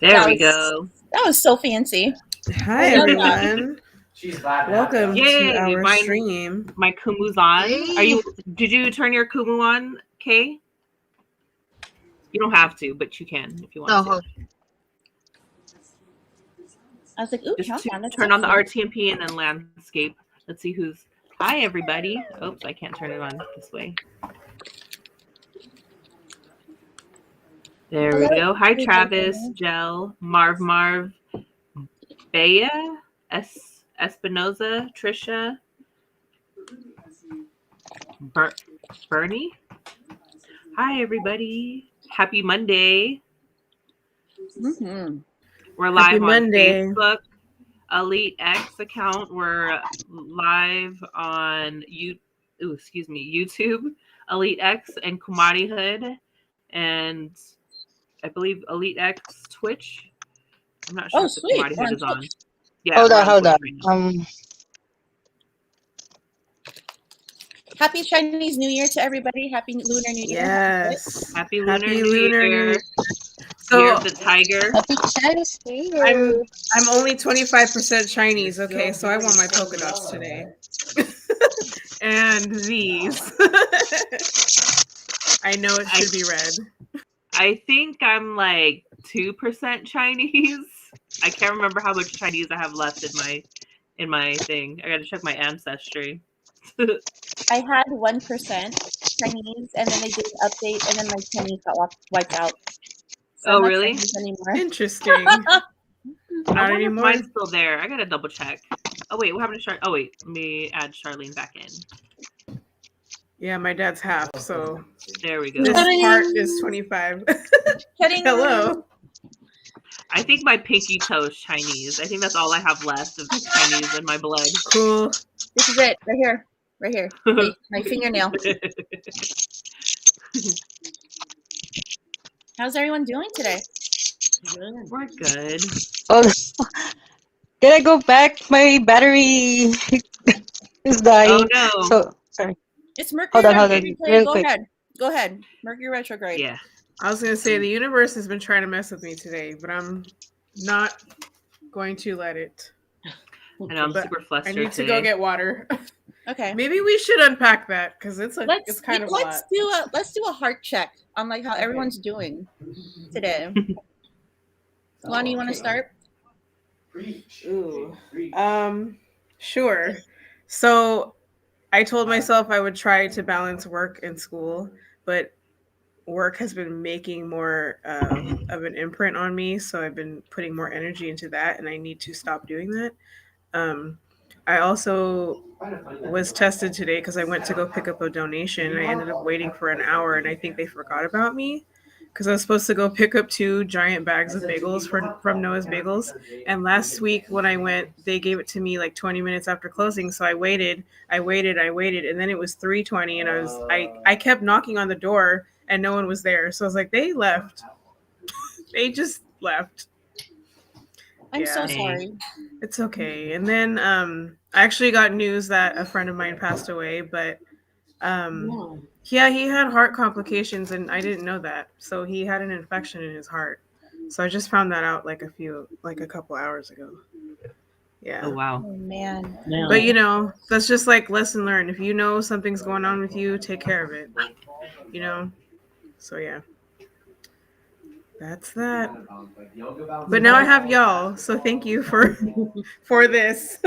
There we go. That was so fancy. Hi, everyone. Welcome Yay, to our mine- stream. My Kumu's on. Did you turn your Kumu on, Kay? You don't have to, but you can if you want to. I was like, ooh, Just countdown. turn on the RTMP and then landscape. Let's see who's. Hi, everybody. Oops, I can't turn it on this way. There we go. Hi, Travis, Jel, Marv, Bea, Espinoza, Trisha, Bernie. Hi, everybody. Happy Monday. Mm-hmm. We're live Happy on Monday. Facebook, Elite X account. We're live on YouTube, Elite X and Kumari Hood, and I believe Elite X Twitch. I'm not sure if the Kumari Hood is on. Yeah. Hold on. Right, Happy Chinese New Year to everybody. Happy Lunar New Year. Yes. Happy Lunar New Year. So Year of the Tiger. Happy Chinese New Year. I'm only 25% Chinese, okay? So I want my polka dots today. And these. I know it should be red. I think I'm like 2% Chinese. I can't remember how much Chinese I have left in my thing. I gotta check my ancestry. I had 1% Chinese, and then they did an update, and then my Chinese got wiped out. So oh, really? Interesting. Not anymore. Mine's still there. I gotta double check. Oh wait, what happened to Let me add Charlene back in. Yeah, my dad's half, so there we go. This part is 25. Hello. I think my pinky toe is Chinese. I think that's all I have left of Chinese in my blood. Cool. This is it, right here. Right here. My fingernail. How's everyone doing today? We're good. Oh, can I go back? My battery is dying. Oh no. So sorry. It's Mercury retrograde. Real Go quick. ahead. Go ahead. Mercury retrograde. Yeah. I was gonna say the universe has been trying to mess with me today, but I'm not going to let it. I know I'm super flustered. I need to go get water. Okay. Maybe we should unpack that because it's kind of a lot. Let's do a heart check on like how everyone's doing today. Lonnie, you want to start? Ooh. Sure. So I told myself I would try to balance work and school, but work has been making more of an imprint on me, so I've been putting more energy into that, and I need to stop doing that. I also was tested today because I went to go pick up a donation. I ended up waiting for an hour, and I think they forgot about me because I was supposed to go pick up 2 giant bags of bagels from Noah's Bagels. And last week when I went, they gave it to me like 20 minutes after closing. So I waited, and then it was 3:20, and I kept knocking on the door, and no one was there. So I was like, they left. They just left. I'm so sorry. It's okay. And then I actually got news that a friend of mine passed away, but he had heart complications, and I didn't know that. So he had an infection in his heart. So I just found that out like a couple hours ago. Yeah. Oh wow. Oh man. But that's just like lesson learned. If you know something's going on with you, take care of it. So yeah. That's that. But now I have y'all, so thank you for this.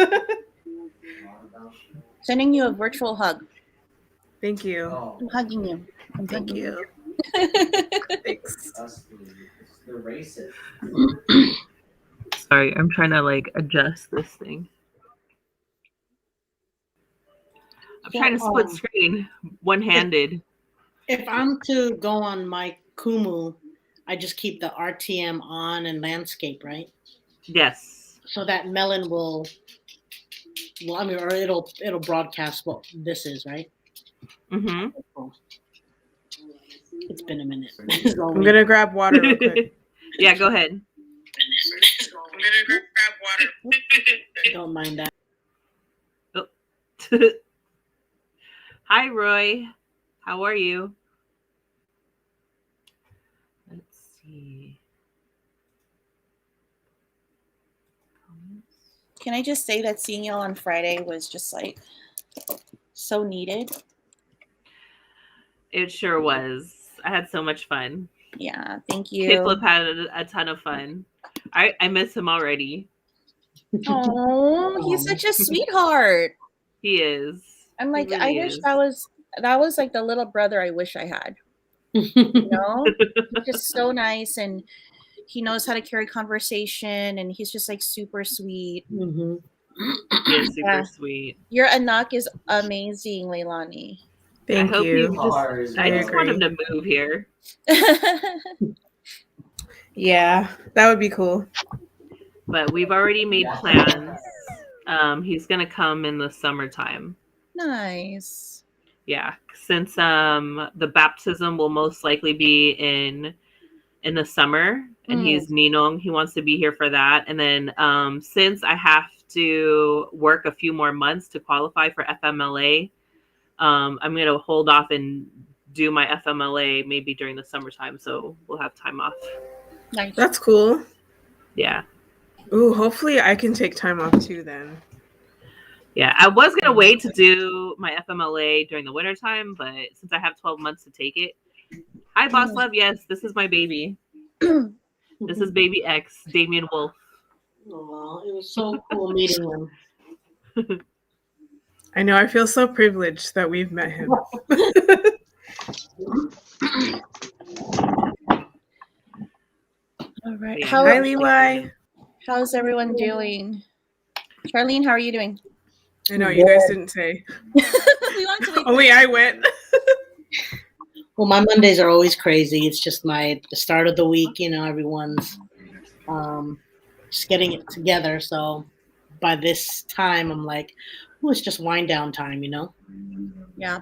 Sending you a virtual hug. Thank you. I'm hugging you. Thank you. Thanks. Sorry, I'm trying to adjust this thing. I'm trying to split screen one-handed. If I'm to go on my Kumu, I just keep the RTM on and landscape, right? Yes. So that melon will or it'll broadcast what this is, right? Mm-hmm. It's been a minute. I'm gonna grab water real quick. Yeah, go ahead. I'm gonna grab water. Don't mind that. Oh. Hi, Roy. How are you? Let's see. Can I just say that seeing y'all on Friday was just like so needed? It sure was. I had so much fun. Yeah, thank Kickflip you. had a ton of fun. I miss him already. Oh, he's such a sweetheart. He is. I'm He like, I really wish is. that was like the little brother I wish I had. You know, he's just so nice, and he knows how to carry conversation, and he's just like super sweet. Mhm. He is super Yeah. sweet. Your Anak is amazing, Leilani. Thank I hope you. I just want him agree. to move here. Yeah, that would be cool. But we've already made plans. He's gonna come in the summertime. Nice. Yeah, since the baptism will most likely be in the summer, and he's Ninong, he wants to be here for that. And then since I have to work a few more months to qualify for FMLA, I'm gonna hold off and do my FMLA maybe during the summertime, so we'll have time off. Nice. That's cool. Yeah. Ooh, hopefully I can take time off too then. Yeah, I was gonna wait to do my FMLA during the wintertime, but since I have 12 months to take it. Hi, Boss Love. Yes, this is my baby. This is baby X, Damien Wolf. Aw, it was so cool meeting him. I know, I feel so privileged that we've met him. All right. Yeah, Hi, Levi. How's everyone doing? Charlene, how are you doing? I know, you guys didn't say. We want to wait. Only I went. Well, my Mondays are always crazy. It's just the start of the week, everyone's just getting it together. So by this time, I'm like, oh, it's just wind down time, Yeah.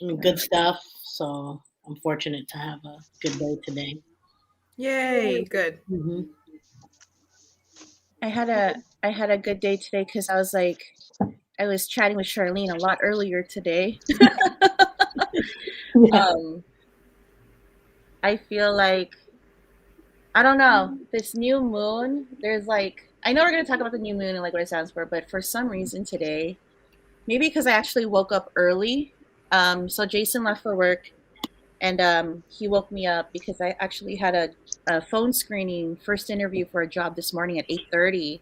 I mean, good stuff. So I'm fortunate to have a good day today. Yay, good. Mm-hmm. I had a good day today because I was chatting with Charlene a lot earlier today. I feel like, I don't know, this new moon, there's I know we're going to talk about the new moon and what it stands for, but for some reason today, maybe because I actually woke up early. So Jason left for work, and he woke me up because I actually had a phone screening first interview for a job this morning at 8:30.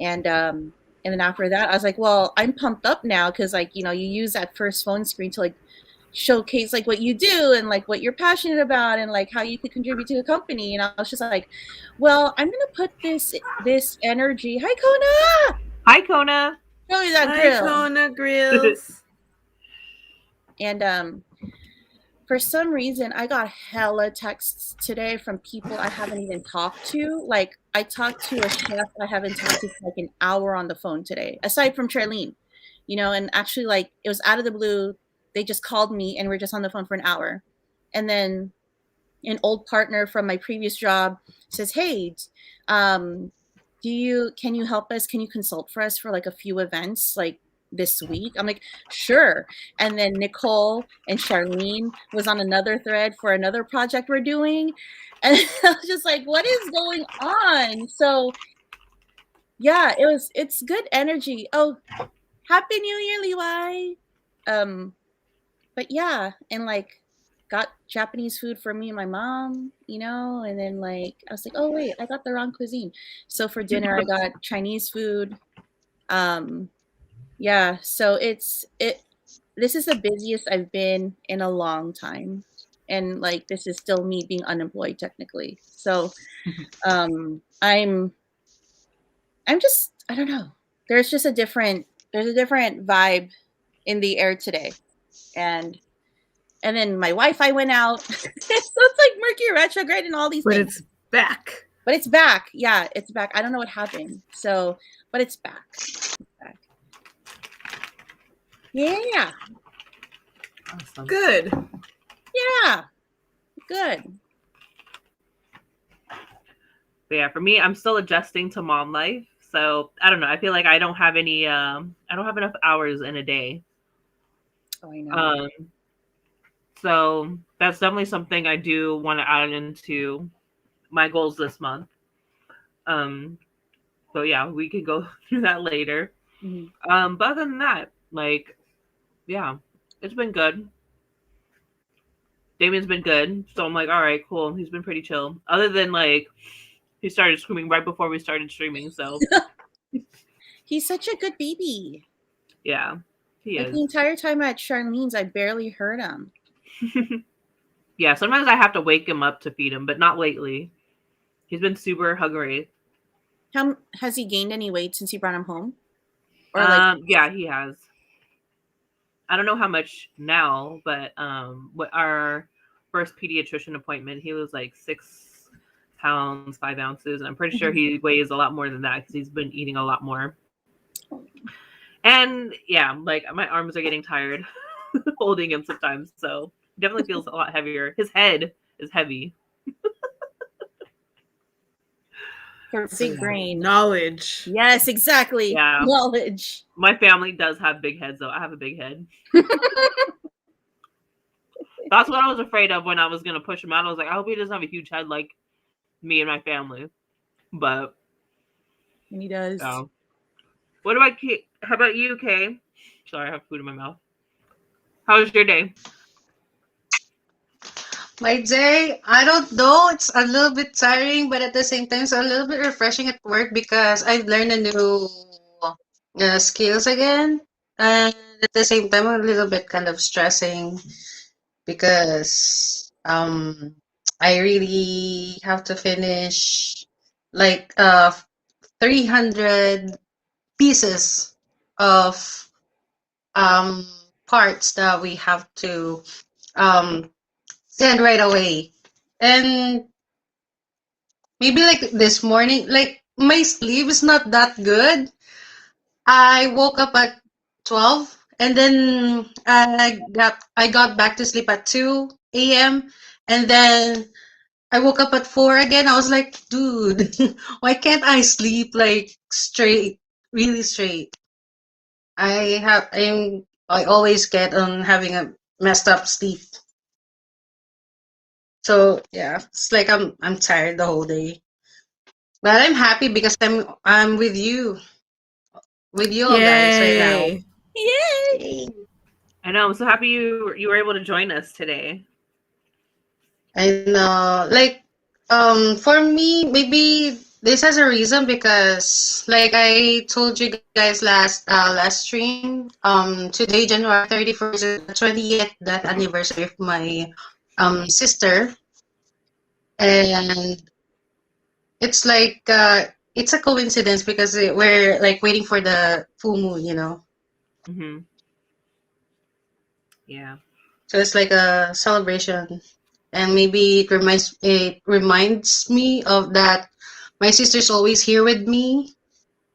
And then after that, I was like, well, I'm pumped up now because you use that first phone screen to showcase what you do and what you're passionate about and how you could contribute to a company. And I was just like, well, I'm gonna put this energy. Hi, Kona. Hi, Kona. Show me that Hi, grill. Kona Grills. And for some reason, I got hella texts today from people I haven't even talked to. I talked to a chef I haven't talked to for an hour on the phone today, aside from Charlene, and actually it was out of the blue. They just called me and we're just on the phone for an hour. And then an old partner from my previous job says, hey, can you help us? Can you consult for us for a few events this week? I'm like, sure. And then Nicole and Charlene was on another thread for another project we're doing. And I was just like, what is going on? So yeah, it's good energy. Oh, Happy New Year, Levi. But yeah, and got Japanese food for me and my mom, and then I was like, oh wait, I got the wrong cuisine. So for dinner I got Chinese food. Yeah, so this is the busiest I've been in a long time. And this is still me being unemployed technically. So I'm just, I don't know. There's a different vibe in the air today. And then my Wi-Fi went out. So it's Mercury retrograde and all these But things. it's back. But it's back. Yeah, it's back. I don't know what happened. So, but it's back. Yeah. Awesome. Good. Yeah. Good. But yeah, for me, I'm still adjusting to mom life. So I don't know. I feel like I don't have enough hours in a day. Oh, I know. So that's definitely something I do want to add into my goals this month. So yeah, we could go through that later. Mhm. But other than that, like, yeah, it's been good. Damien's been good. So I'm like, all right, cool. He's been pretty chill. Other than like he started screaming right before we started streaming. So He's such a good baby. yeah, he Like is. the entire time at Charlene's, I barely heard him. Yeah, sometimes I have to wake him up to feed him, but not lately. He's been super hungry. How has he gained any weight since you brought him home? Or like, Yeah, he has. I don't know how much now, but what our first pediatrician appointment, he was like 6 pounds 5 ounces, and I'm pretty sure he weighs a lot more than that because he's been eating a lot more. And yeah, like my arms are getting tired holding him sometimes, so he definitely feels a lot heavier. His head is heavy. her big brain. Knowledge. Yes, exactly. Yeah. Knowledge. My family does have big heads, though. I have a big head. That's what I was afraid of when I was gonna push him out. I was like, I hope he doesn't have a huge head like me and my family. But And he does. what about how about you, Kay? Sorry, I have food in my mouth. How was your day? My day, I don't know. It's a little bit tiring, but at the same time, it's a little bit refreshing at work because I've learned a new skills again. And at the same time, a little bit kind of stressing because I really have to finish like 300 pieces of parts that we have to send right away. And maybe like this morning, like my sleep is not that good. I woke up at 12 and then I got back to sleep at 2 a.m. and then I woke up at 4 again. I was like, dude, why can't I sleep like straight, really straight? I always get on having a messed up sleep. So yeah, it's like I'm tired the whole day. But I'm happy because I'm with you all guys right now. Yay. Yay! I know. I'm so happy you were able to join us today. And like for me maybe this has a reason because like I told you guys last stream, today January 31st is the 20th death anniversary of my sister, and it's like it's a coincidence because we're like waiting for the full moon, you know. Mm-hmm. Yeah. So it's like a celebration, and maybe it reminds me of that my sister's always here with me.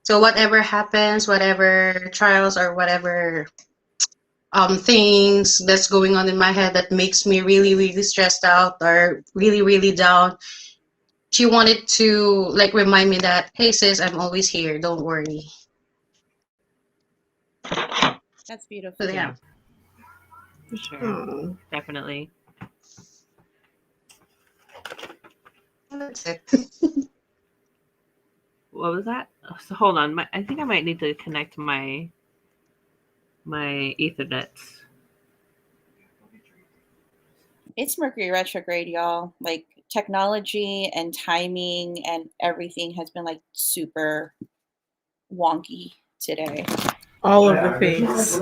So whatever happens, whatever trials or whatever things that's going on in my head that makes me really really stressed out or really really down, she wanted to like remind me that, hey sis, I'm always here, don't worry. That's beautiful. So yeah. For sure. Oh. Definitely. That's it. What was that? Oh, so hold on. I think I might need to connect my Ethernet. It's Mercury retrograde, y'all. Like technology and timing and everything has been like super wonky today. All of the things.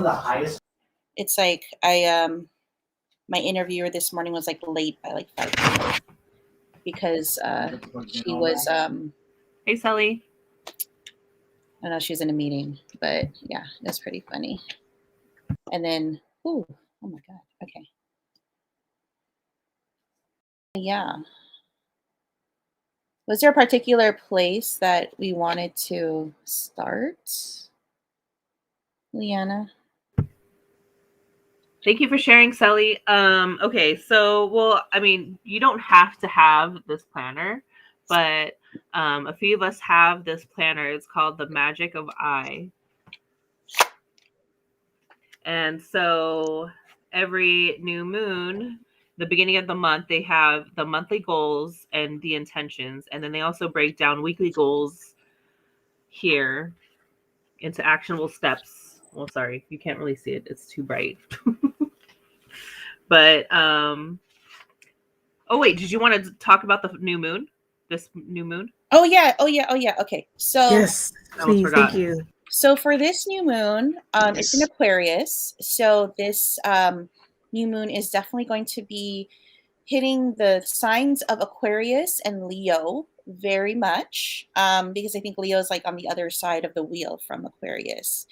It's like my interviewer this morning was like late by like 5 minutes because she was Hey, Sally. I know she was in a meeting, but yeah, that's pretty funny. And then oh my god, okay. Yeah. Was there a particular place that we wanted to start? Liana? Thank you for sharing, Sally. Okay, so well, I mean, you don't have to have this planner, but a few of us have this planner. It's called The Magic of I. And so every new moon, the beginning of the month, they have the monthly goals and the intentions. And then they also break down weekly goals here into actionable steps. Well, sorry, you can't really see it. It's too bright. But oh wait, did you want to talk about the new moon? This new moon? Oh yeah. Okay. So Yes, I almost please. forgot. Thank you. So for this new moon, it's in Aquarius. So this new moon is definitely going to be hitting the signs of Aquarius and Leo very much, because I think Leo is like on the other side of the wheel from Aquarius.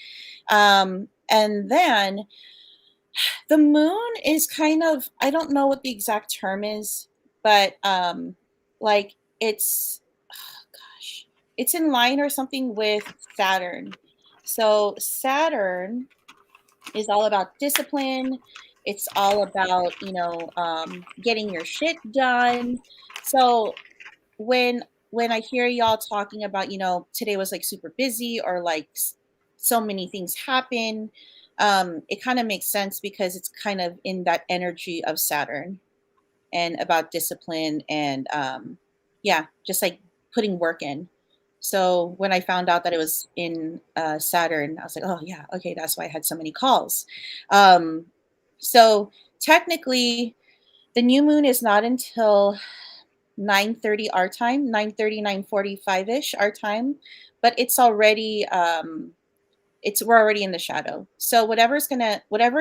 And then the moon is kind of, I don't know what the exact term is, but like it's, oh gosh, it's in line or something with Saturn. So Saturn is all about discipline. It's all about, getting your shit done. So when I hear y'all talking about, today was like super busy or like so many things happen, it kind of makes sense because it's kind of in that energy of Saturn and about discipline and just like putting work in. So when I found out that it was in Saturn, I was like, oh yeah, okay, that's why I had so many calls. So technically, the new moon is not until 9:30 our time, 9:30, 9:45-ish our time, but it's already we're already in the shadow. So whatever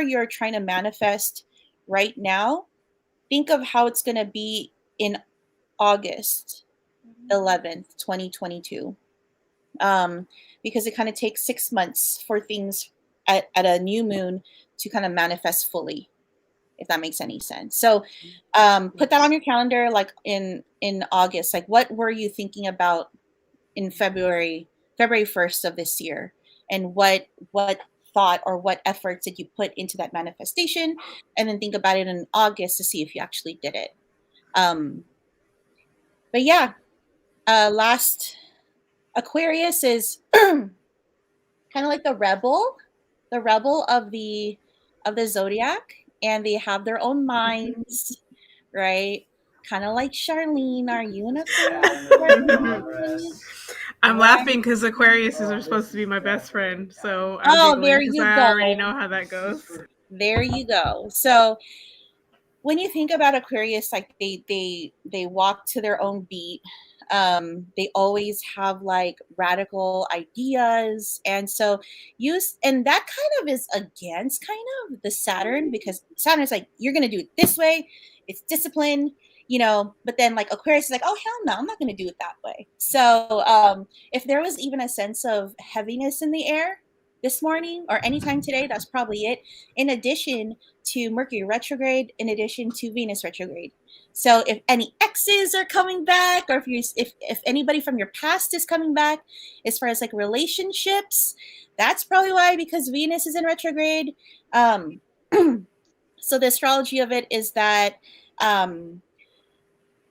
you're trying to manifest right now, think of how it's gonna be in August 11th, 2022. Because it kind of takes 6 months for things at a new moon to kind of manifest fully, if that makes any sense. So put that on your calendar, like in August. Like, what were you thinking about in February 1st of this year, and what thought or what efforts did you put into that manifestation, and then think about it in August to see if you actually did it. But yeah, last Aquarius is kind of like the rebel of the zodiac, and they have their own minds, right? Kind of like Charlene. Are you an Aquarius? I'm laughing because Aquariuses are supposed to be my best friend, so I'm there you go. I already know how that goes. There you go. So when you think about Aquarius, like they walk to their own beat. They always have like radical ideas, and so and that kind of is against kind of the Saturn, because Saturn is like, you're gonna do it this way, it's discipline, but then like Aquarius is like, oh hell no, I'm not gonna do it that way. So if there was even a sense of heaviness in the air this morning or anytime today, that's probably it, in addition to Mercury retrograde, in addition to Venus retrograde. So if any exes are coming back, or if anybody from your past is coming back, as far as like relationships, that's probably why, because Venus is in retrograde. So the astrology of it is that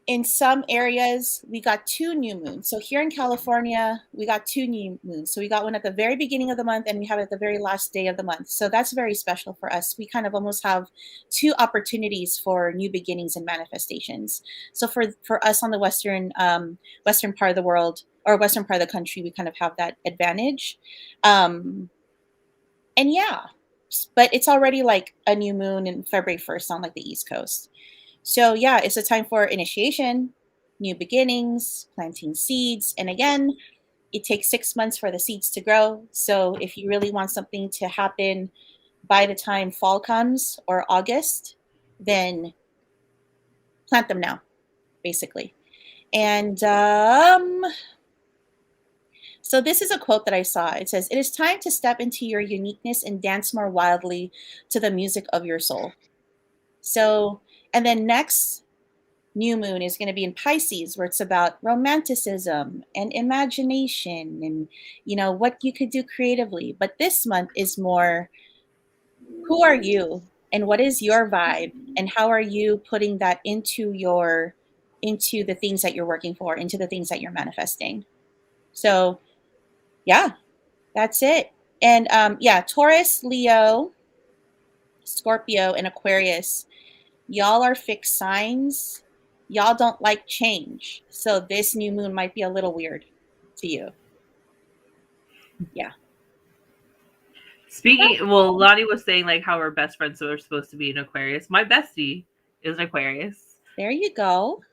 in some areas, we got 2 new moons. So here in California, we got 2 new moons. So we got one at the very beginning of the month, and we have it at the very last day of the month. So that's very special for us. We kind of almost have 2 opportunities for new beginnings and manifestations. So for us on the western part of the world, or western part of the country, we kind of have that advantage. And yeah, but it's already like a new moon in February 1st on like the East Coast. So yeah, it's a time for initiation, new beginnings, planting seeds. And again, it takes 6 months for the seeds to grow. So if you really want something to happen by the time fall comes or August, then plant them now, basically. And so this is a quote that I saw. It says, "It is time to step into your uniqueness and dance more wildly to the music of your soul." So, and then next new moon is going to be in Pisces, where it's about romanticism and imagination and, what you could do creatively. But this month is more, who are you and what is your vibe, and how are you putting that into the things that you're working for, into the things that you're manifesting. So yeah, that's it. And Taurus, Leo, Scorpio, and Aquarius, y'all are fixed signs. Y'all don't like change. So this new moon might be a little weird to you. Speaking, well, Lonnie was saying like how her best friends are supposed to be an Aquarius. My bestie is an Aquarius. There you go.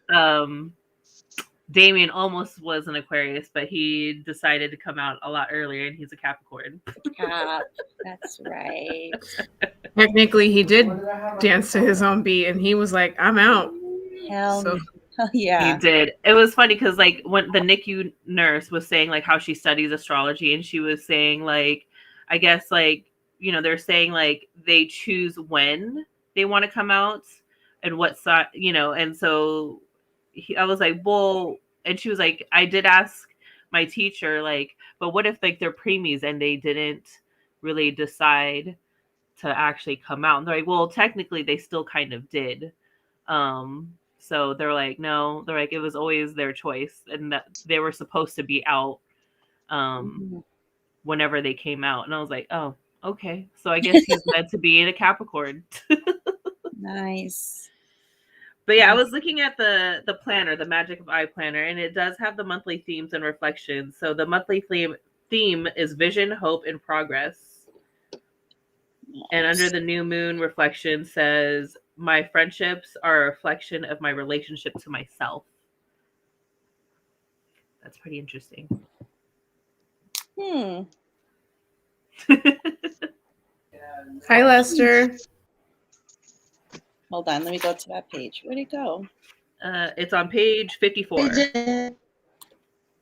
Damien almost was an Aquarius, but he decided to come out a lot earlier, and he's a Capricorn. Cap. That's right. Technically, he did dance to his own beat, and he was like, "I'm out." Hell So yeah. He did. It was funny because like when the NICU nurse was saying like how she studies astrology, and she was saying like, I guess like, you know, they're saying like they choose when they want to come out and what side, you know, and so I was like, well, and she was like, I did ask my teacher like, but what if like they're preemies and they didn't really decide to actually come out? And they're like, well, technically they still kind of did. So they're like, no, they're like, it was always their choice and that they were supposed to be out whenever they came out. And I was like, oh, okay. So I guess he's meant to be in a Capricorn. Nice. But yeah, I was looking at the planner, the Magic of Eye planner, and it does have the monthly themes and reflections. So the monthly theme is vision, hope, and progress. And under the new moon reflection says, my friendships are a reflection of my relationship to myself. That's pretty interesting. hi, Lester. Hold on, let me go to that page. Where'd it go? It's on page 54.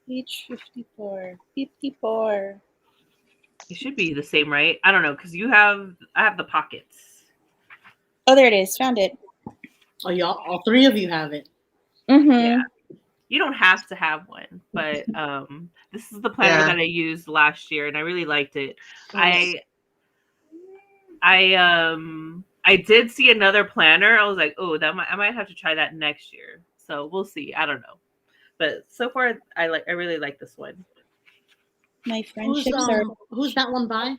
Page 54. 54. It should be the same, right? I don't know, because I have the pockets. Oh, there it is. Found it. Oh, y'all, all three of you have it. Mm-hmm. Yeah. You don't have to have one, but this is the planner that I used last year, and I really liked it. Nice. I did see another planner. I was like, oh, I might have to try that next year. So we'll see. I don't know, but so far I really like this one. My friendships are. Who's that one by?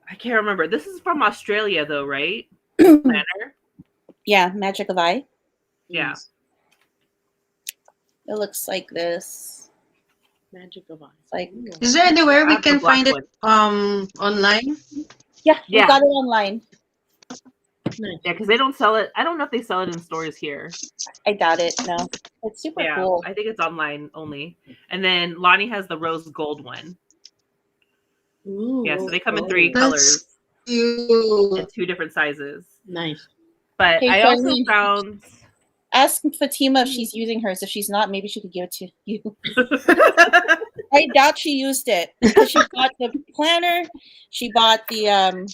I can't remember. This is from Australia, though, right? Planner. Yeah, Magic of Eye. Yeah. Yes. It looks like this. Magic of Eye. It's like, Is there anywhere we That's the can black find it online? yeah, we Yeah. got it online. Nice. Yeah, because they don't sell it. I don't know if they sell it in stores here. I doubt it. No, it's super Yeah, cool. I think it's online only. And then Lonnie has the rose gold one. Ooh, Yeah, so they come in 3 That's colors cute. and 2 different sizes. Nice. But Hey, I also Charlene. found Ask Fatima if she's using hers. If she's not, maybe she could give it to you. I doubt she used it. Because she bought the planner, she bought the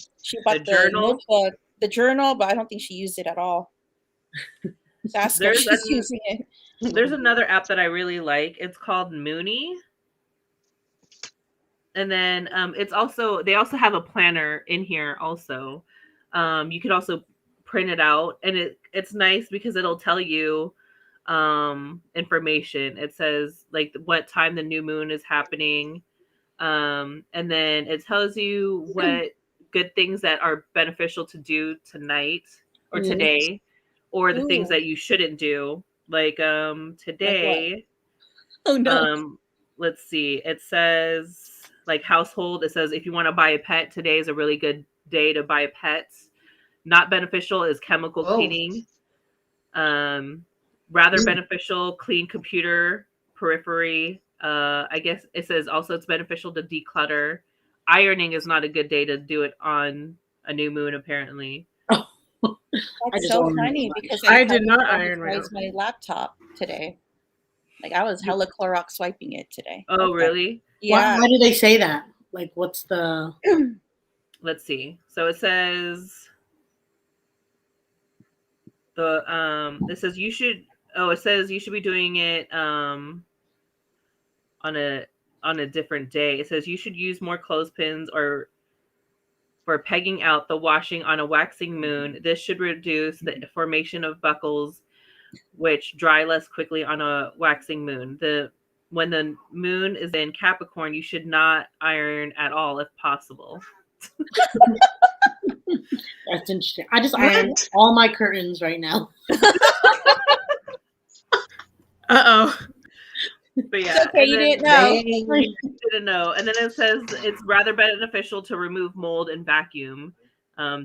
journal. notebook, the journal, but I don't think she used it at all. So ask her if she's using it. there's another app that I really like. It's called Mooney. And then they also have a planner in here also. You could also print it out, and it's nice because it'll tell you information. It says like what time the new moon is happening, and then it tells you what good things that are beneficial to do tonight or today, or the things that you shouldn't do. Like today, Oh no. Let's see. It says like household. It says if you want to buy a pet, today is a really good day to buy a pet. Not beneficial is chemical cleaning. Rather beneficial, clean computer periphery. I guess it says also it's beneficial to declutter. Ironing is not a good day to do it on a new moon, apparently. That's so funny because I did not iron my laptop today. Like I was hella Clorox swiping it today. Oh, really? Yeah. Why do they say that? Like, what's the? Let's see. So it says it says you should. Oh, it says you should be doing it on a different day. It says you should use more clothespins or for pegging out the washing on a waxing moon. This should reduce the formation of buckles, which dry less quickly on a waxing moon. When the moon is in Capricorn, you should not iron at all if possible. That's interesting. I just ironed all my curtains right now. Uh-oh. But yeah, Okay, you didn't know. it to know. And then it says it's rather beneficial to remove mold and vacuum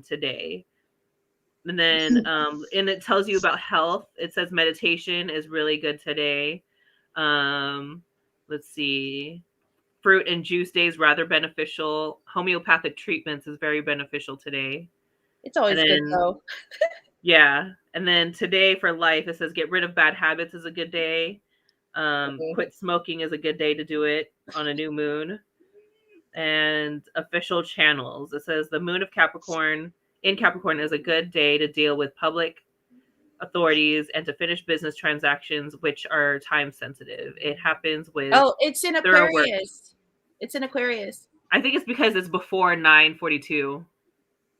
today. And then and it tells you about health. It says meditation is really good today. Let's see. Fruit and juice days rather beneficial. Homeopathic treatments is very beneficial today. It's always And good then- though. Yeah. And then today for life, it says get rid of bad habits is a good day. Quit smoking is a good day to do it on a new moon. And official channels. It says the moon of Capricorn in Capricorn is a good day to deal with public authorities and to finish business transactions which are time sensitive. It happens with Oh, it's in thorough work. Aquarius. It's in Aquarius. I think it's because it's before 9:42.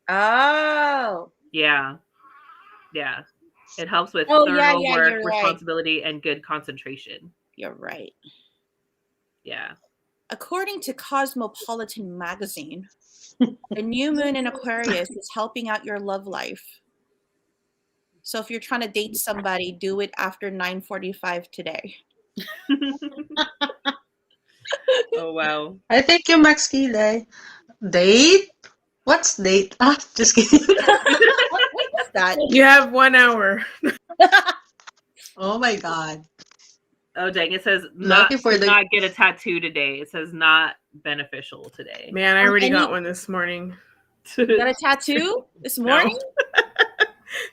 Oh. Yeah. Yeah. It helps with Oh, thorough yeah, yeah, work, you're right. responsibility, and good concentration. You're right. Yeah. According to Cosmopolitan magazine, the new moon in Aquarius is helping out your love life. So if you're trying to date somebody, do it after 9:45 today. Oh wow. I think you Max Kilay. Date? What's date? Ah, just kidding. What's that? You have 1 hour. Oh my god. Oh dang! It says not Lucky for the- not get a tattoo today. It says not beneficial today. Man, I already any- got one this morning. You got a tattoo this morning?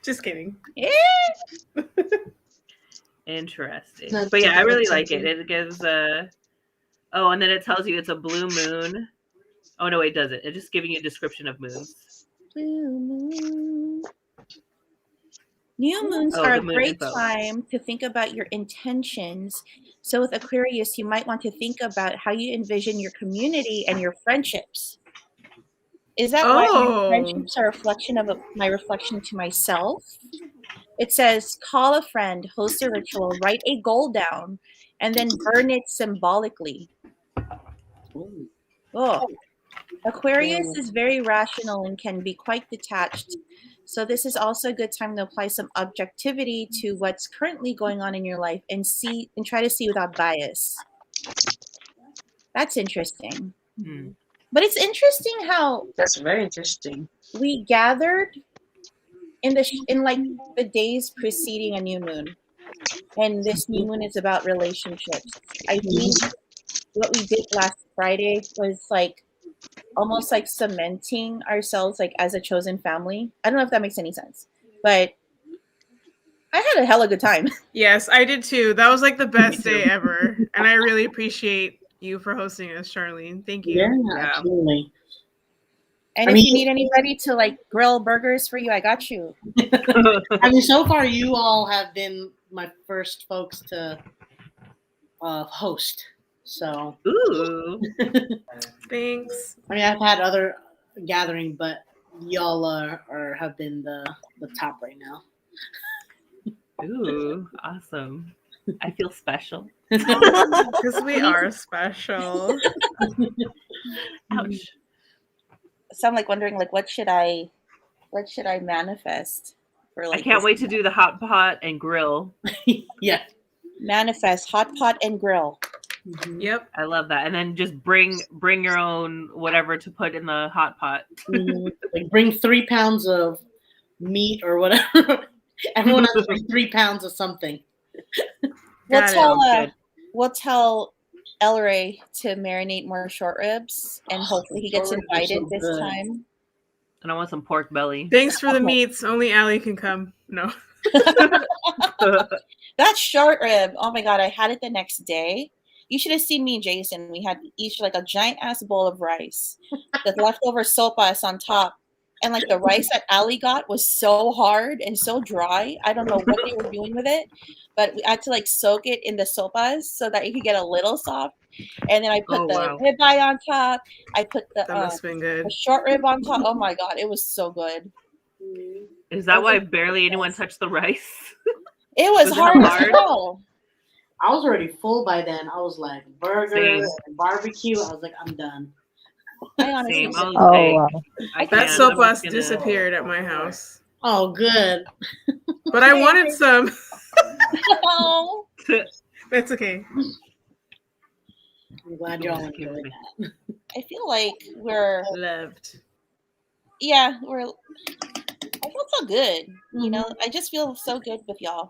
Just kidding. Interesting. Not But yeah, I really too like it. exciting. It gives oh, and then it tells you it's a blue moon. Oh no, it doesn't. It's just giving you a description of moons. Blue moon. New moons Oh, are the a moon great info. time to think about your intentions. So with Aquarius, you might want to think about how you envision your community and your friendships. Is that why Oh. your friendships are a reflection of my reflection to myself? It says, call a friend, host a ritual, write a goal down, and then burn it symbolically. Oh. Aquarius is very rational and can be quite detached. So this is also a good time to apply some objectivity to what's currently going on in your life and try to see without bias. That's interesting. Hmm. But it's interesting how That's very interesting. we gathered in the days preceding a new moon. And this new moon is about relationships. I think what we did last Friday was almost like cementing ourselves as a chosen family. I don't know if that makes any sense, but I had a hella good time. Yes, I did too. That was like the best too. day ever. And I really appreciate you for hosting us, Charlene. Thank you. Yeah, absolutely. And I if mean- you need anybody to grill burgers for you, I got you. I mean, so far you all have been my first folks to host. So, Ooh. Thanks. I mean, I've had other gathering, but y'all have been the top right now. Ooh. Awesome. I feel special. Because we are special. Ouch. So I'm wondering what should I manifest for I can't this- wait to do the hot pot and grill. Yeah. manifest hot pot and grill. Mhm. Yep. I love that. And then just bring your own whatever to put in the hot pot. Mhm. Like bring 3 pounds of meat or whatever. Everyone has to bring 3 pounds of something. We'll Got it. tell Sounds good. we'll tell El Rey to marinate more short ribs, and hopefully he gets short ribs are invited so this good. time. And I want some pork belly. Thanks for the meats. Only Allie can come. No. That short rib, oh my god, I had it the next day. You should have seen me and Jason. We had each a giant ass bowl of rice, the leftover sopas on top, and the rice that Ali got was so hard and so dry. I don't know what they were doing with it, but we had to soak it in the sopas so that it could get a little soft. And then I put Oh, the wow. ribeye on top. I put That must have been good. the short rib on top. Oh my god, it was so good. Is that why barely anyone touched the rice? It was Was it hard as hard? hell. I was already full by then. I was like, burger Same. and barbecue. I was like, I'm done. I honestly Same. I was Oh, like, wow. I That can't. I'm soap just gonna- disappeared at my house. Oh, good. But I wanted some. Oh. That's okay. I'm glad y'all enjoyed that. I feel like we're Loved. I feel so good. You know, I just feel so good with y'all.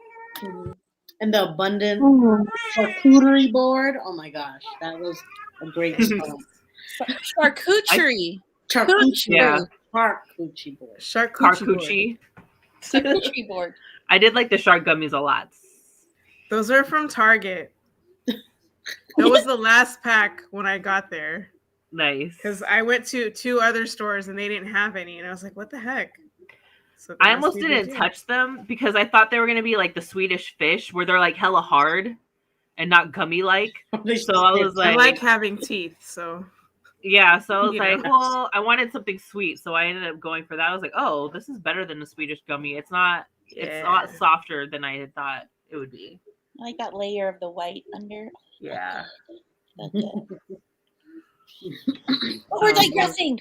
And the abundant Mhm. charcuterie board. Oh my gosh, that was a great start. Charcuterie. Charcuterie, Yeah. charcuterie board. Charcuterie board. Carcucci. Charcuterie board. I did like the shark gummies a lot. Those are from Target. That was the last pack when I got there. Nice. Because I went to 2 other stores and they didn't have any. And I was like, what the heck? So I almost didn't touch them because I thought they were going to be like the Swedish fish where they're like hella hard and not gummy like. So I was I like, like having teeth, so yeah. So I was You like, know. well, I wanted something sweet. So I ended up going for that. I was like, oh, this is better than the Swedish gummy. It's a lot softer than I had thought it would be. I like that layer of the white under. Yeah. But we're digressing.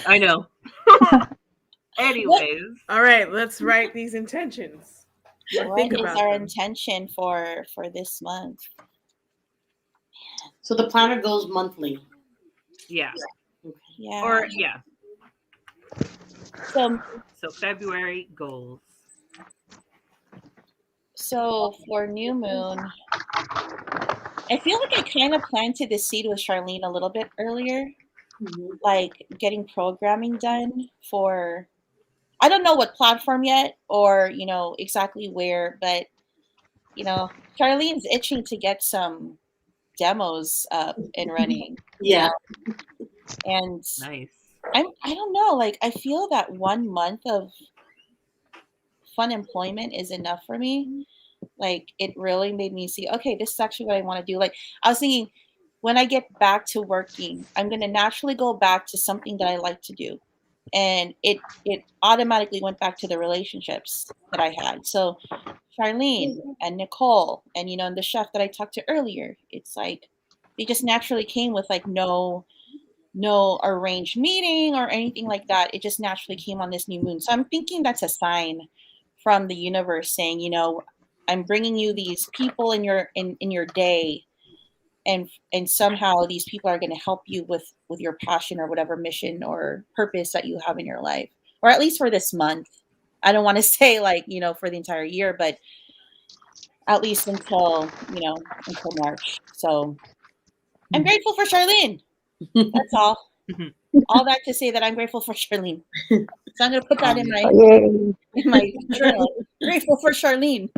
I know. Anyways. all right, let's write these intentions. What Think is about our them. intention for this month? So the planner goes monthly. Yeah. Yeah. Or yeah. So February goals. So for new moon, I feel like I kind of planted the seed with Charlene a little bit earlier, like getting programming done for, I don't know what platform yet or, exactly where, but, Charlene's itching to get some demos up and running. Yeah. And Nice. I don't know, like I feel that 1 month of fun employment is enough for me. Like it really made me see, okay, this is actually what I want to do. Like I was thinking when I get back to working, I'm going to naturally go back to something that I like to do. And it automatically went back to the relationships that I had. So Charlene and Nicole and, and the chef that I talked to earlier, it's like, they just naturally came with like no arranged meeting or anything like that. It just naturally came on this new moon. So I'm thinking that's a sign from the universe saying, I'm bringing you these people in your day, and somehow these people are going to help you with your passion or whatever mission or purpose that you have in your life, or at least for this month. I don't want to say like, for the entire year, but at least until March. So I'm grateful for Charlene. That's all. All that to say that I'm grateful for Charlene. So I'm going to put that in my journal. Grateful for Charlene.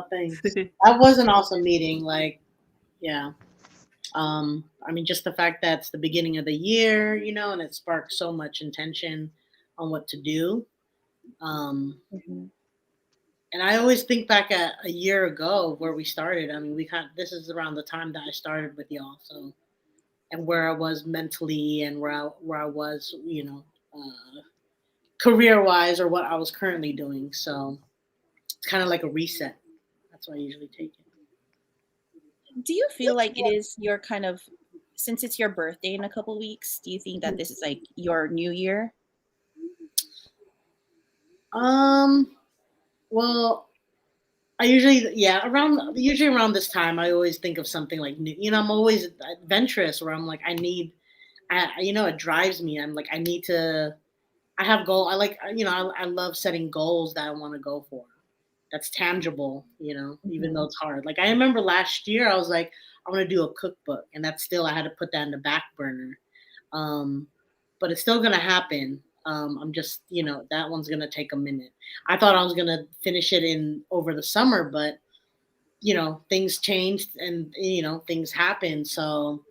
Thanks. That was an awesome meeting. Like, yeah. I mean, just the fact that it's the beginning of the year, and it sparked so much intention on what to do. And I always think back at a year ago where we started. I mean, this is around the time that I started with y'all. So, and where I was mentally and where I was, career-wise or what I was currently doing. So it's kind of like a reset. That's why I usually take it. Do you feel like it is your kind of, since it's your birthday in a couple weeks, do you think that this is like your new year? Well, I usually around this time, I always think of something like new. I'm always adventurous where I'm like, it drives me. I'm like, I have goal. I like, I love setting goals that I want to go for. That's tangible, even though it's hard. Like I remember last year, I was like, I want to do a cookbook, and that's still, I had to put that in the back burner. But it's still going to happen. I'm just, that one's going to take a minute. I thought I was going to finish it over the summer, but, things changed and, things happened. So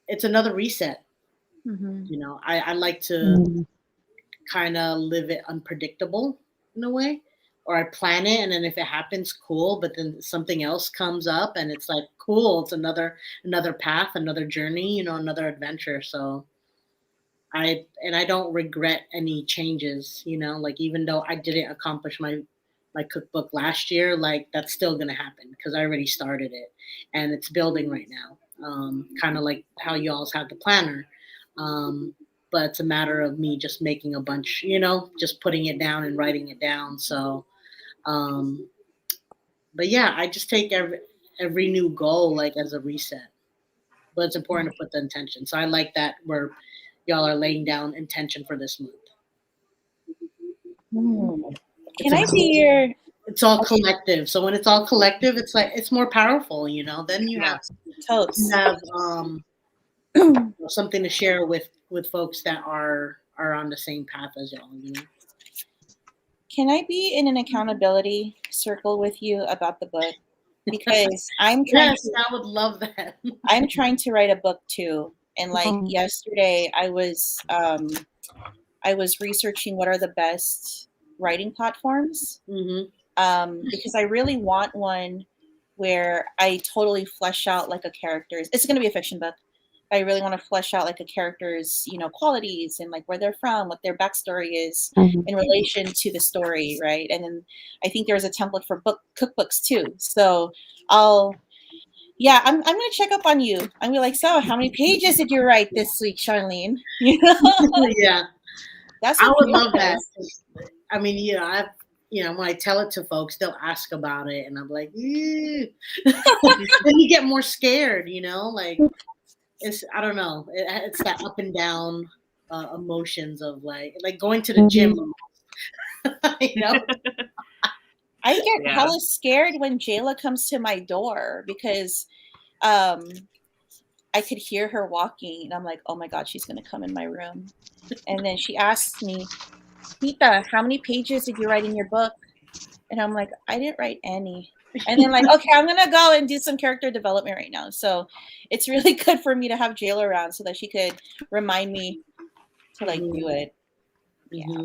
it's another reset. I like to kind of live it unpredictable in a way, or I plan it, and then if it happens, cool, but then something else comes up and it's like, cool, it's another path, another journey, another adventure. So I don't regret any changes, like even though I didn't accomplish my cookbook last year, like that's still going to happen because I already started it and it's building right now. Kind of like how y'all's have the planner. But it's a matter of me just making a bunch, just putting it down and writing it down. So, but yeah, I just take every new goal like as a reset. But it's important to put the intention. So I like that where y'all are laying down intention for this month. Can I be your? It's all collective. So when it's all collective, it's like it's more powerful, Then you Totes. have something to share with folks that are on the same path as y'all. Can I be in an accountability circle with you about the book? Because I'm trying. Yes, I would love that. I'm trying to write a book too, and like yesterday, I was researching what are the best writing platforms. Because I really want one where I totally flesh out like a character's. It's going to be a fiction book. I really want to flesh out like a character's, qualities and like where they're from, what their backstory is in relation to the story, right? And then I think there's a template for cookbooks too. So I'm gonna check up on you. I'm gonna be like, so how many pages did you write this week, Charlene? Yeah, I would love that. I mean, when I tell it to folks, they'll ask about it, and I'm like, then you get more scared, like. I don't know. It's that up and down emotions of like going to the gym. I get hella scared when Jayla comes to my door because I could hear her walking and I'm like, oh my God, she's going to come in my room. And then she asks me, Tita, how many pages did you write in your book? And I'm like, I didn't write any. And then like, okay, I'm going to go and do some character development right now. So it's really good for me to have Jayla around so that she could remind me to like do it. Yeah.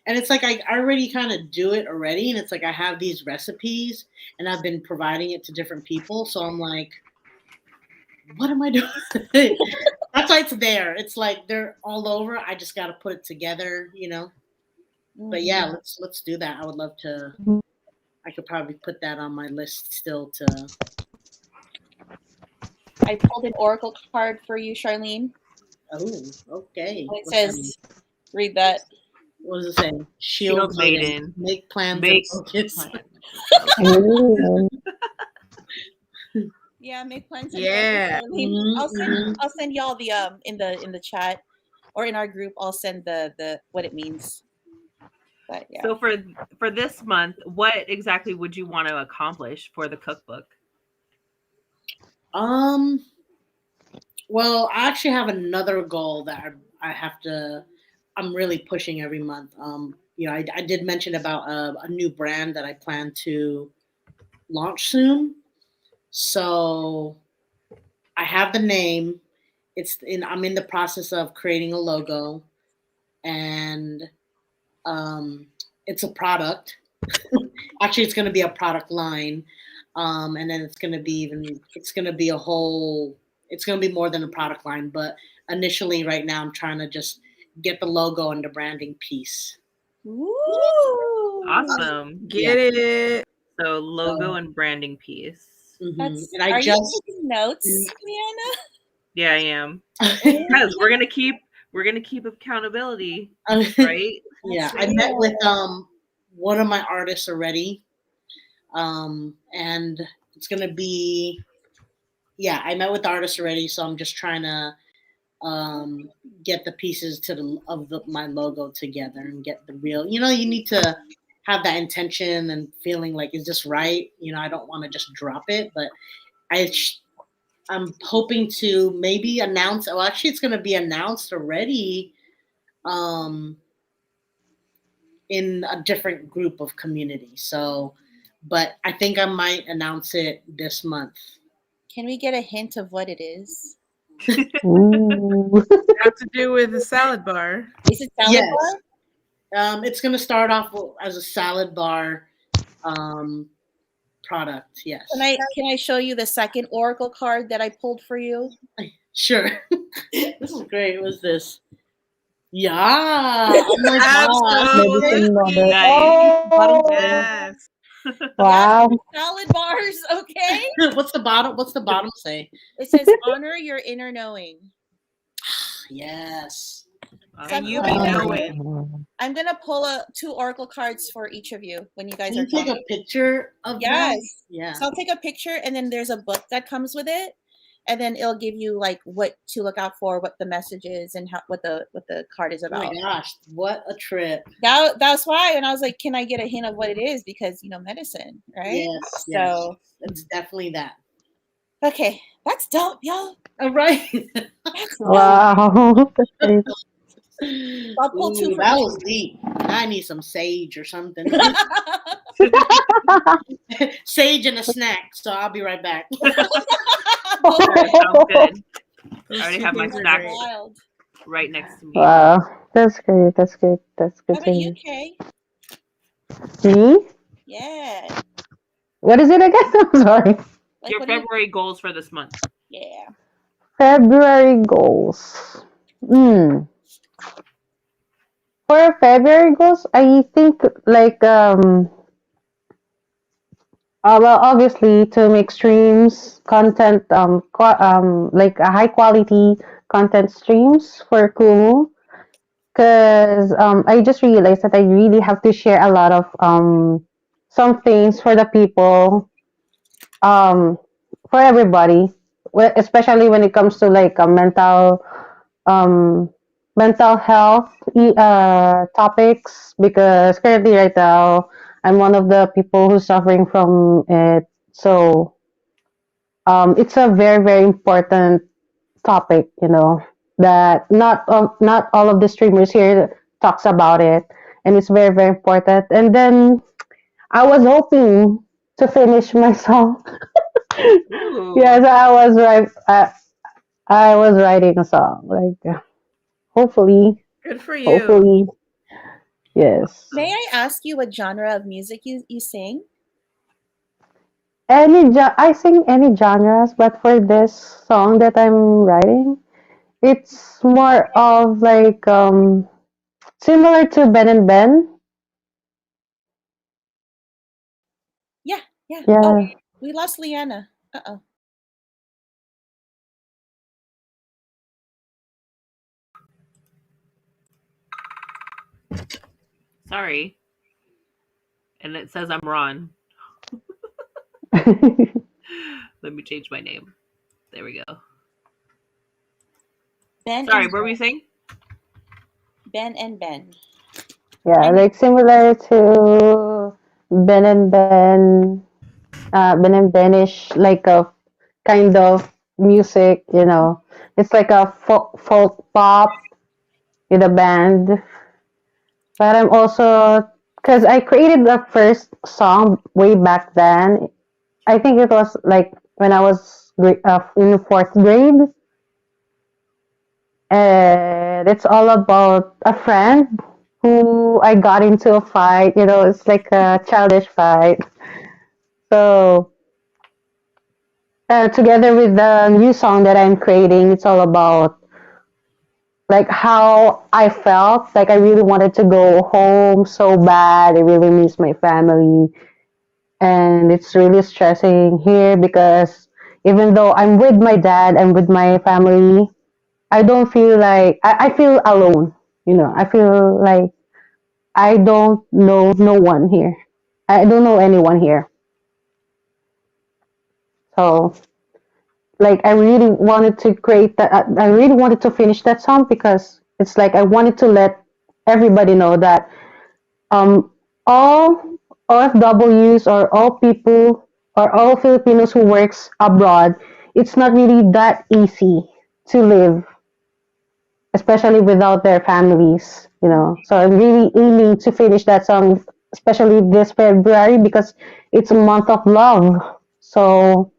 And it's like I already kind of do it already. And it's like I have these recipes and I've been providing it to different people. So I'm like, what am I doing? That's why it's there. It's like they're all over. I just got to put it together, But yeah, let's do that. I would love to. I could probably put that on my list still to. I pulled an oracle card for you, Charlene. Oh, okay. It says, read that. What does it say? Shield maiden. Make plans. Yeah, make plans. Yeah. I'll send y'all the in the chat or in our group. I'll send the what it means. But yeah. So for this month, what exactly would you want to accomplish for the cookbook? Well, I actually have another goal that I'm really pushing every month. I did mention about a new brand that I plan to launch soon. So I have the name. I'm in the process of creating a logo, and it's a product. Actually, it's going to be a product line, and then it's going to be more than a product line. But initially, right now, I'm trying to just get the logo and the branding piece. Ooh. Awesome! Get it. So logo and branding piece. Mm-hmm. Are you taking notes, Leanna? Yeah, I am. Because we're gonna keep accountability, right? Yeah, I met with one of my artists already, and it's gonna be. Yeah, I met with the artist already, so I'm just trying to get the pieces my logo together and get the real. You need to have that intention and feeling like, is this right? I don't want to just drop it, but I'm hoping to maybe announce. Well, actually, it's going to be announced already. In a different group of community. So, but I think I might announce it this month. Can we get a hint of what it is? Ooh. Have to do with a salad bar. Is it salad bar? It's going to start off as a salad bar product. Yes. Can I show you the second oracle card that I pulled for you? Sure. This is great. What's this? Yeah. Oh my God. Yes. Wow. Salad bars, okay? What's the bottom say? It says honor your inner knowing. Yes. And you I'm be gonna, knowing. I'm gonna pull 2 oracle cards for each of you when you guys Can are you take talking. a picture of that? Yes. Yeah. So I'll take a picture, and then there's a book that comes with it, and then it'll give you like what to look out for, what the message is, and what the card is Oh my about. gosh, what a trip. That's why, and I was like, can I get a hint of what it is, because medicine, right? Yes, yes. So It's definitely that. okay, that's dope, y'all. All right. That's dope. Wow. That's great. I'll pull 2 Ooh, for that each. was deep. I need some sage or something. Sage and a snack. So I'll be right back. Go for All it. right, sounds good. Those I already two have my things are snack great. Wild. right next to me. Wow. That's great. That's good. That's How good to about you, hear. Kay? Me? Yeah. What is it again? I'm sorry. Like, Your what do you? February goals for this month. Yeah. February goals. For February goals, I think like well, obviously to make streams, content, like a high quality content streams for Kumu, because I just realized that I really have to share a lot of some things for the people, um, for everybody, especially when it comes to like a um, mental health topics, because currently right now I'm one of the people who's suffering from it. So it's a very very important topic, that not all of the streamers here talks about it, and it's very very important. And then I was hoping to finish my song. Ooh. Yes, I was writing a song. Like hopefully, Good for you. hopefully, yes. May I ask you what genre of music you sing? I sing any genres, but for this song that I'm writing, it's more of like similar to Ben and Ben. Yeah, yeah. Oh, Yeah. we lost Leanna. Uh-oh. Sorry. And it says I'm Ron. Let me change my name. There we go. Ben Sorry, and what were we saying? Ben and Ben. Yeah, like similar to Ben and Ben, Ben and Benish, like a kind of music. It's like a folk pop with a band. But I'm also, because I created the first song way back then. I think it was like when I was in fourth grade. And it's all about a friend who I got into a fight. It's like a childish fight. So, together with the new song that I'm creating, it's all about like how I felt. Like I really wanted to go home so bad. I really miss my family. And it's really stressing here because even though I'm with my dad and with my family, I don't feel like I feel alone. I feel like I don't know no one here. I don't know anyone here. So, like, I really wanted to create that. I really wanted to finish that song because it's like I wanted to let everybody know that um, all OFWs or all people or all Filipinos who works abroad, it's not really that easy to live, especially without their families. So I'm really aiming to finish that song, especially this February, because it's a month of love. So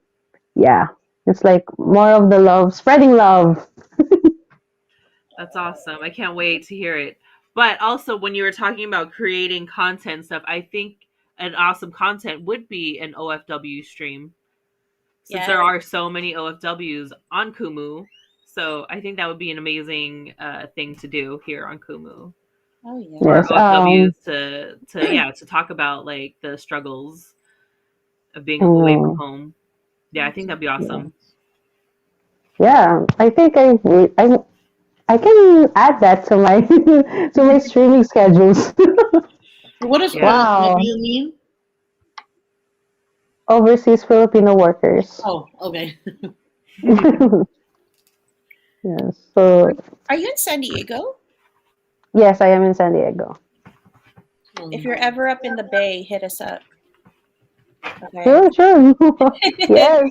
yeah, it's like more of the love, spreading love. That's awesome. I can't wait to hear it. But also, when you were talking about creating content stuff, I think an awesome content would be an OFW stream, since there are so many OFWs on Kumu. So I think that would be an amazing thing to do here on Kumu. Oh yeah. For Yes. OFWs to talk about like the struggles of being away from home. Yeah, I think that'd be awesome. Yeah, I think I can add that to my to my streaming schedules. What does Yeah. Wow. POW mean? Overseas Filipino workers. Oh, okay. Yes. So Are you in San Diego? yes, I am in San Diego. If you're ever up in the Bay, hit us up. Okay. Sure, sure. Yes.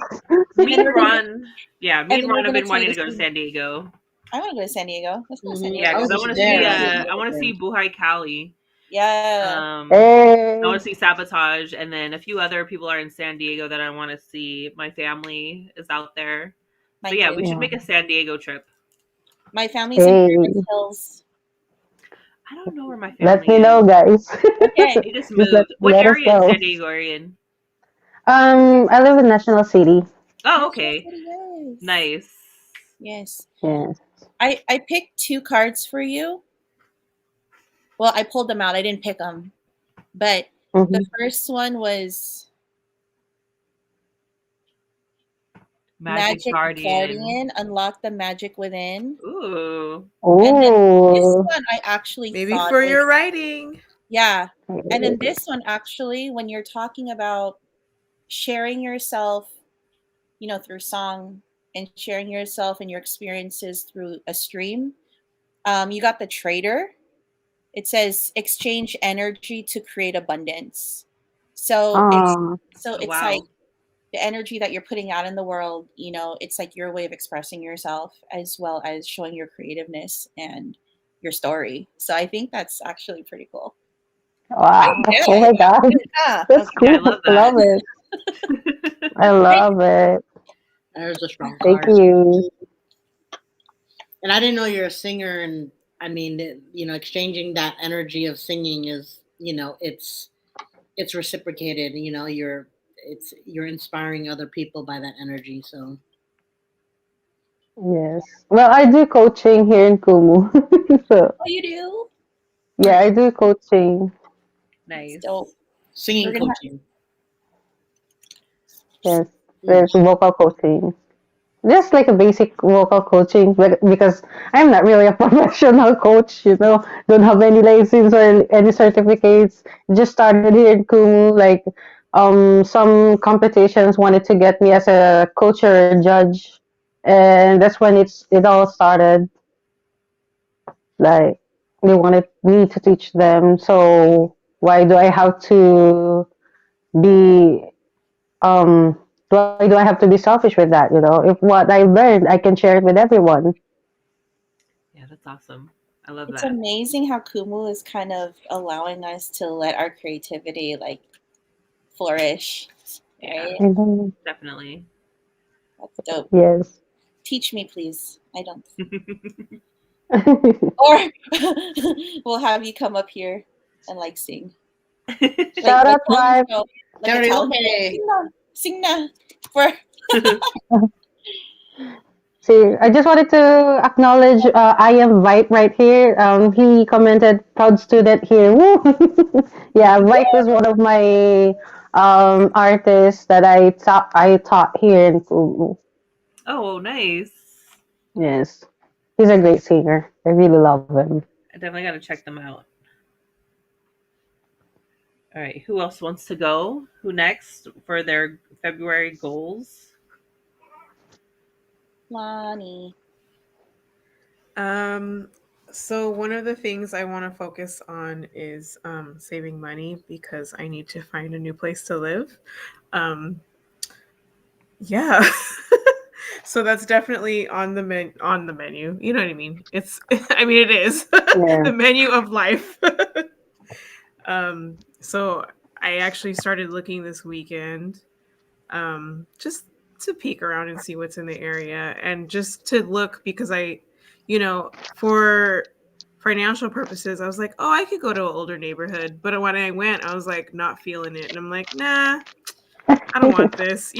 Me And and we're gonna- Ron, yeah, me and and Ron we're have gonna been wanting to tell go you to San Diego. I want to go to San Diego. Let's go to San Mhm. Diego. Yeah, because I was want to there. see I I want to see Buhay Cali. Yeah. I Hey. want to see Sabotage, and then a few other people are in San Diego that I want to see. My family is out there. My So yeah, we kids. should make a San Diego trip. My family's in Hey. Paradise Hills. I don't know where my family Let me is. know, guys. Okay. They just Just moved. What let us area in know. San Diego are you in? I live in National City. Oh, okay. Yes. Nice. Yes. Yes. I picked 2 cards for you. Well, I pulled them out. I didn't pick them. But Mhm. the first one was Magic Guardian. Guardian. Unlock the magic within. Ooh. And then this Oh. one I actually Maybe thought for was- your writing. Yeah. And then this one actually, when you're talking about sharing yourself, through song and sharing yourself and your experiences through a stream, you got the trader. It says exchange energy to create abundance. So it's Wow. like the energy that you're putting out in the world, it's like your way of expressing yourself as well as showing your creativeness and your story. So I think that's actually pretty cool. Wow. Yeah. Oh my God. Yeah. That's Okay. Yeah, I cool. love I love that. it. I love it. There's a strong Thank card. you. And I didn't know you're a singer, and I mean, exchanging that energy of singing is, it's reciprocated. You're inspiring other people by that energy. So Yes. Well, I do coaching here in Kumu. So Oh, you do? yeah, I do coaching. Nice. Dope. singing We're gonna have- coaching. Yes. There's vocal coaching. Just like a basic vocal coaching, but because I'm not really a professional coach, don't have any license or any certificates. Just started here in Kumu, like some competitions wanted to get me as a coach or a judge, and that's when it all started. Like they wanted me to teach them, so why do I have to be why do I have to be selfish with that? If what I learned, I can share it with everyone. Yeah, that's awesome. I love It's that. amazing how Kumu is kind of allowing us to let our creativity flourish. Yeah, Right? Mhm. definitely. That's dope. Yes. Teach me, please. I don't. Or we'll have you come up here and sing. Shout out, talent Vibe. show. Like a talent show. Karaoke. Sing na. For See, I just wanted to acknowledge I am Vipe right here. He commented proud student here. Woo! Yeah, Vipe is one of my artists that I taught here in Kumu. Oh, nice. Yes, he's a great singer. I really love him. I definitely got to check them out. All right, who else wants to go? Who next for their February goals? Lonnie. So one of the things I want to focus on is saving money because I need to find a new place to live. Yeah. So that's definitely on the menu. You know what I mean? It's I mean it is Yeah. the menu of life. So I actually started looking this weekend, just to peek around and see what's in the area and just to look because for financial purposes, I was like, oh, I could go to an older neighborhood. But when I went, I was like not feeling it. And I'm like, nah, I don't want this,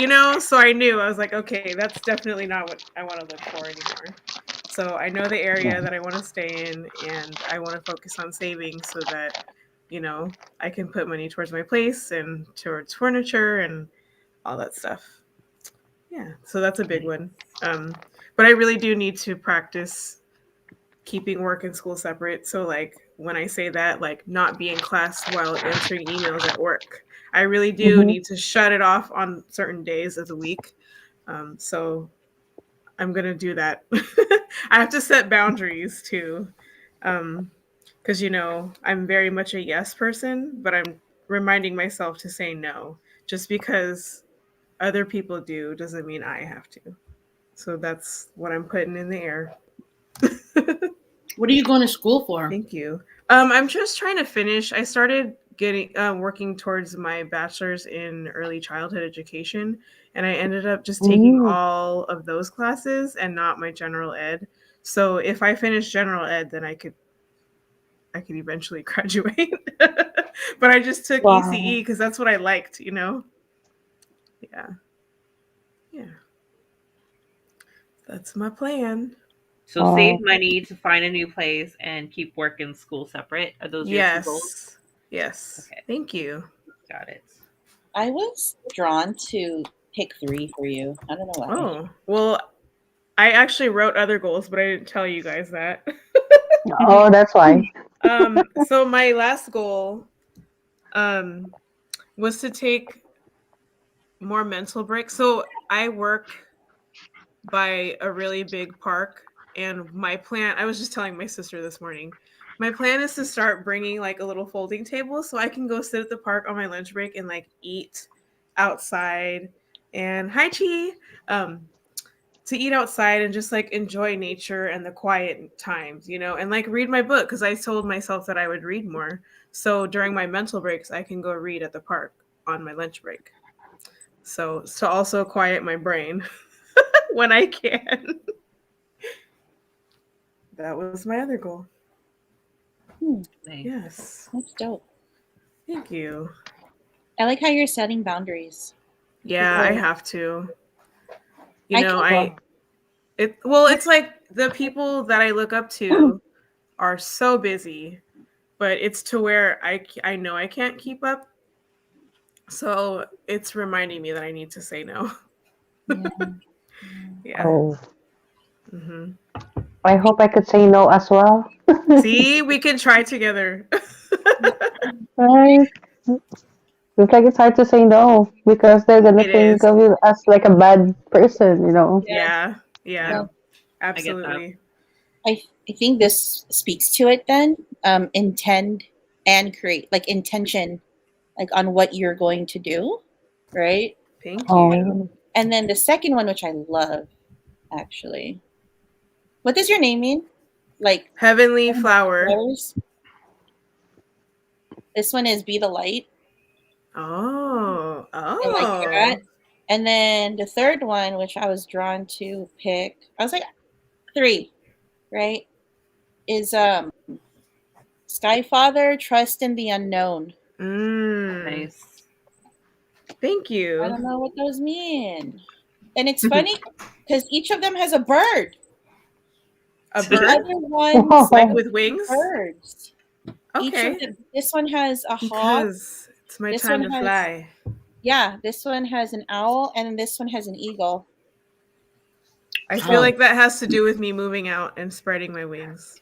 So I knew, I was like, okay, that's definitely not what I want to look for anymore. So I know the area that I want to stay in and I want to focus on saving so that, I can put money towards my place and towards furniture and all that stuff. Yeah, so that's a big one. But I really do need to practice keeping work and school separate. So like when I say that, like not be in class while answering emails at work. I really do Mhm. need to shut it off on certain days of the week. So I'm gonna do that. I have to set boundaries too. Because I'm very much a yes person, but I'm reminding myself to say no. Just because other people do doesn't mean I have to. So that's what I'm putting in the air. What are you going to school for? Thank you. I'm just trying to finish. I started getting working towards my bachelor's in early childhood education, and I ended up just taking Ooh. all of those classes and not my general ed. So if I finish general ed, then I could eventually graduate. But I just took Wow. ECE because that's what I liked. Yeah. That's my plan. So Oh. save money to find a new place and keep work and school separate. Are those your two goals? Yes. Okay. Thank you. Got it. I was drawn to pick 3 for you. I don't know why. Oh, well, I actually wrote other goals, but I didn't tell you guys that. Oh, that's why. So my last goal was to take more mental breaks. So I work by a really big park, and my plan, I was just telling my sister this morning, my plan is to start bringing like a little folding table so I can go sit at the park on my lunch break and like eat outside. And hi Chi, to eat outside and just like enjoy nature and the quiet times, and like read my book because I told myself that I would read more. So during my mental breaks, I can go read at the park on my lunch break. So to also quiet my brain when I can. That was my other goal. Nice. Yes. That's dope. Thank you. I like how you're setting boundaries. Yeah, I People- have to. I It's like the people that I look up to are so busy, but it's to where I know I can't keep up. So it's reminding me that I need to say no. Yeah. Yeah. Oh, Hmm. I hope I could say no as well. See, we can try together. Right? It's like it's hard to say no because they're gonna It think is. of you as like a bad person, you know. Yeah. Yeah. Absolutely. I think this speaks to it then. Intend and create, like intention, like on what you're going to do, right? Thank you. Oh, And then the second one, which I love, actually. What does your name mean? Like Heavenly flower. flowers? This one is be the light. Oh. I like that. And then the third one, which I was drawn to pick, I was like 3, right? Is Skyfather, trust in the unknown. Nice. Thank I you. don't know what those mean. And it's funny because each of them has a bird. A The bird? other ones Like with wings? birds. Each Okay. of them. This one has a hawk. Because it's my This time one to has- fly. Yeah, this one has an owl, and then this one has an eagle. I feel Oh. like that has to do with me moving out and spreading my wings.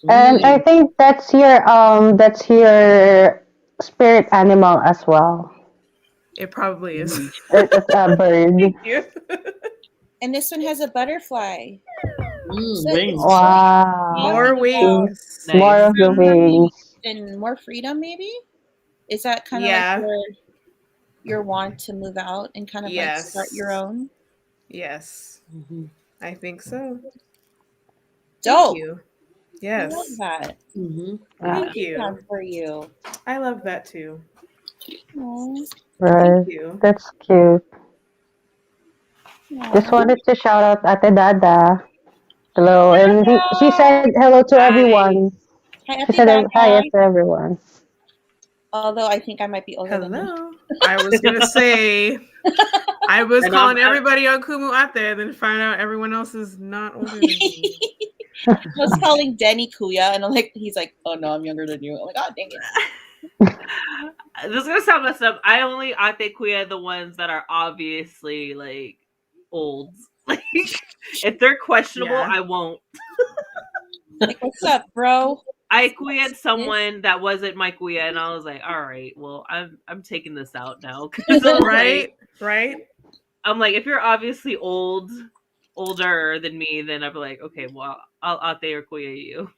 and I think that's your spirit animal as well. It probably is. It's a bird. Thank you. And this one has a butterfly. So wings. it's Wow. More wings. Nice. More of the wings. and more freedom, maybe? Is that kind of Yeah. like your want to move out and kind of like start your Yes. own? Yes, Mhm. I think so. Dope. Thank you. I love Yes. that. Mhm. Yeah, Thank you. Yeah, for you. I love that too. Aw. right. Thank you. That's cute. Aw. Just wanted to shout out Ate Dada. Hello, and she said hello to Hi. everyone. Hi, She Ate said Dada. hi to everyone. Although I think I might be older than you. Hello. I was gonna say I was And calling I'm- everybody on Kumu out there, then find out everyone else is not older than me. I was calling Denny Kuya, and he's like, oh no, I'm younger than you. I'm like, oh dang it. This is gonna sound messed up. I only ate kuya the ones that are obviously like old. Like if they're questionable, Yeah. I won't. Like, what's up, bro? I queered someone that wasn't my queer, and I was like, all right, well, I'm taking this out now. 'Cause Right? Right? I'm like, if you're obviously older than me, then I'll be like, okay, well, I'll out there queer you.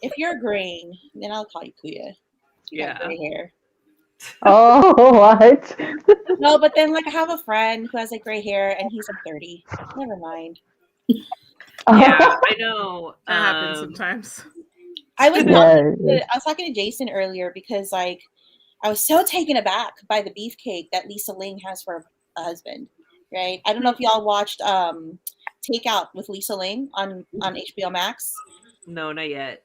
If you're graying, then I'll call you Kuya. You got Yeah. gray hair. Oh, what? No, but then like I have a friend who has like gray hair and he's like 30. Never mind. Yeah, I know. That happens sometimes. I was Yeah. talking to Jason earlier because like I was so taken aback by the beefcake that Lisa Ling has for a husband. Right? I don't know if y'all watched Takeout with Lisa Ling on HBO Max. No, not yet.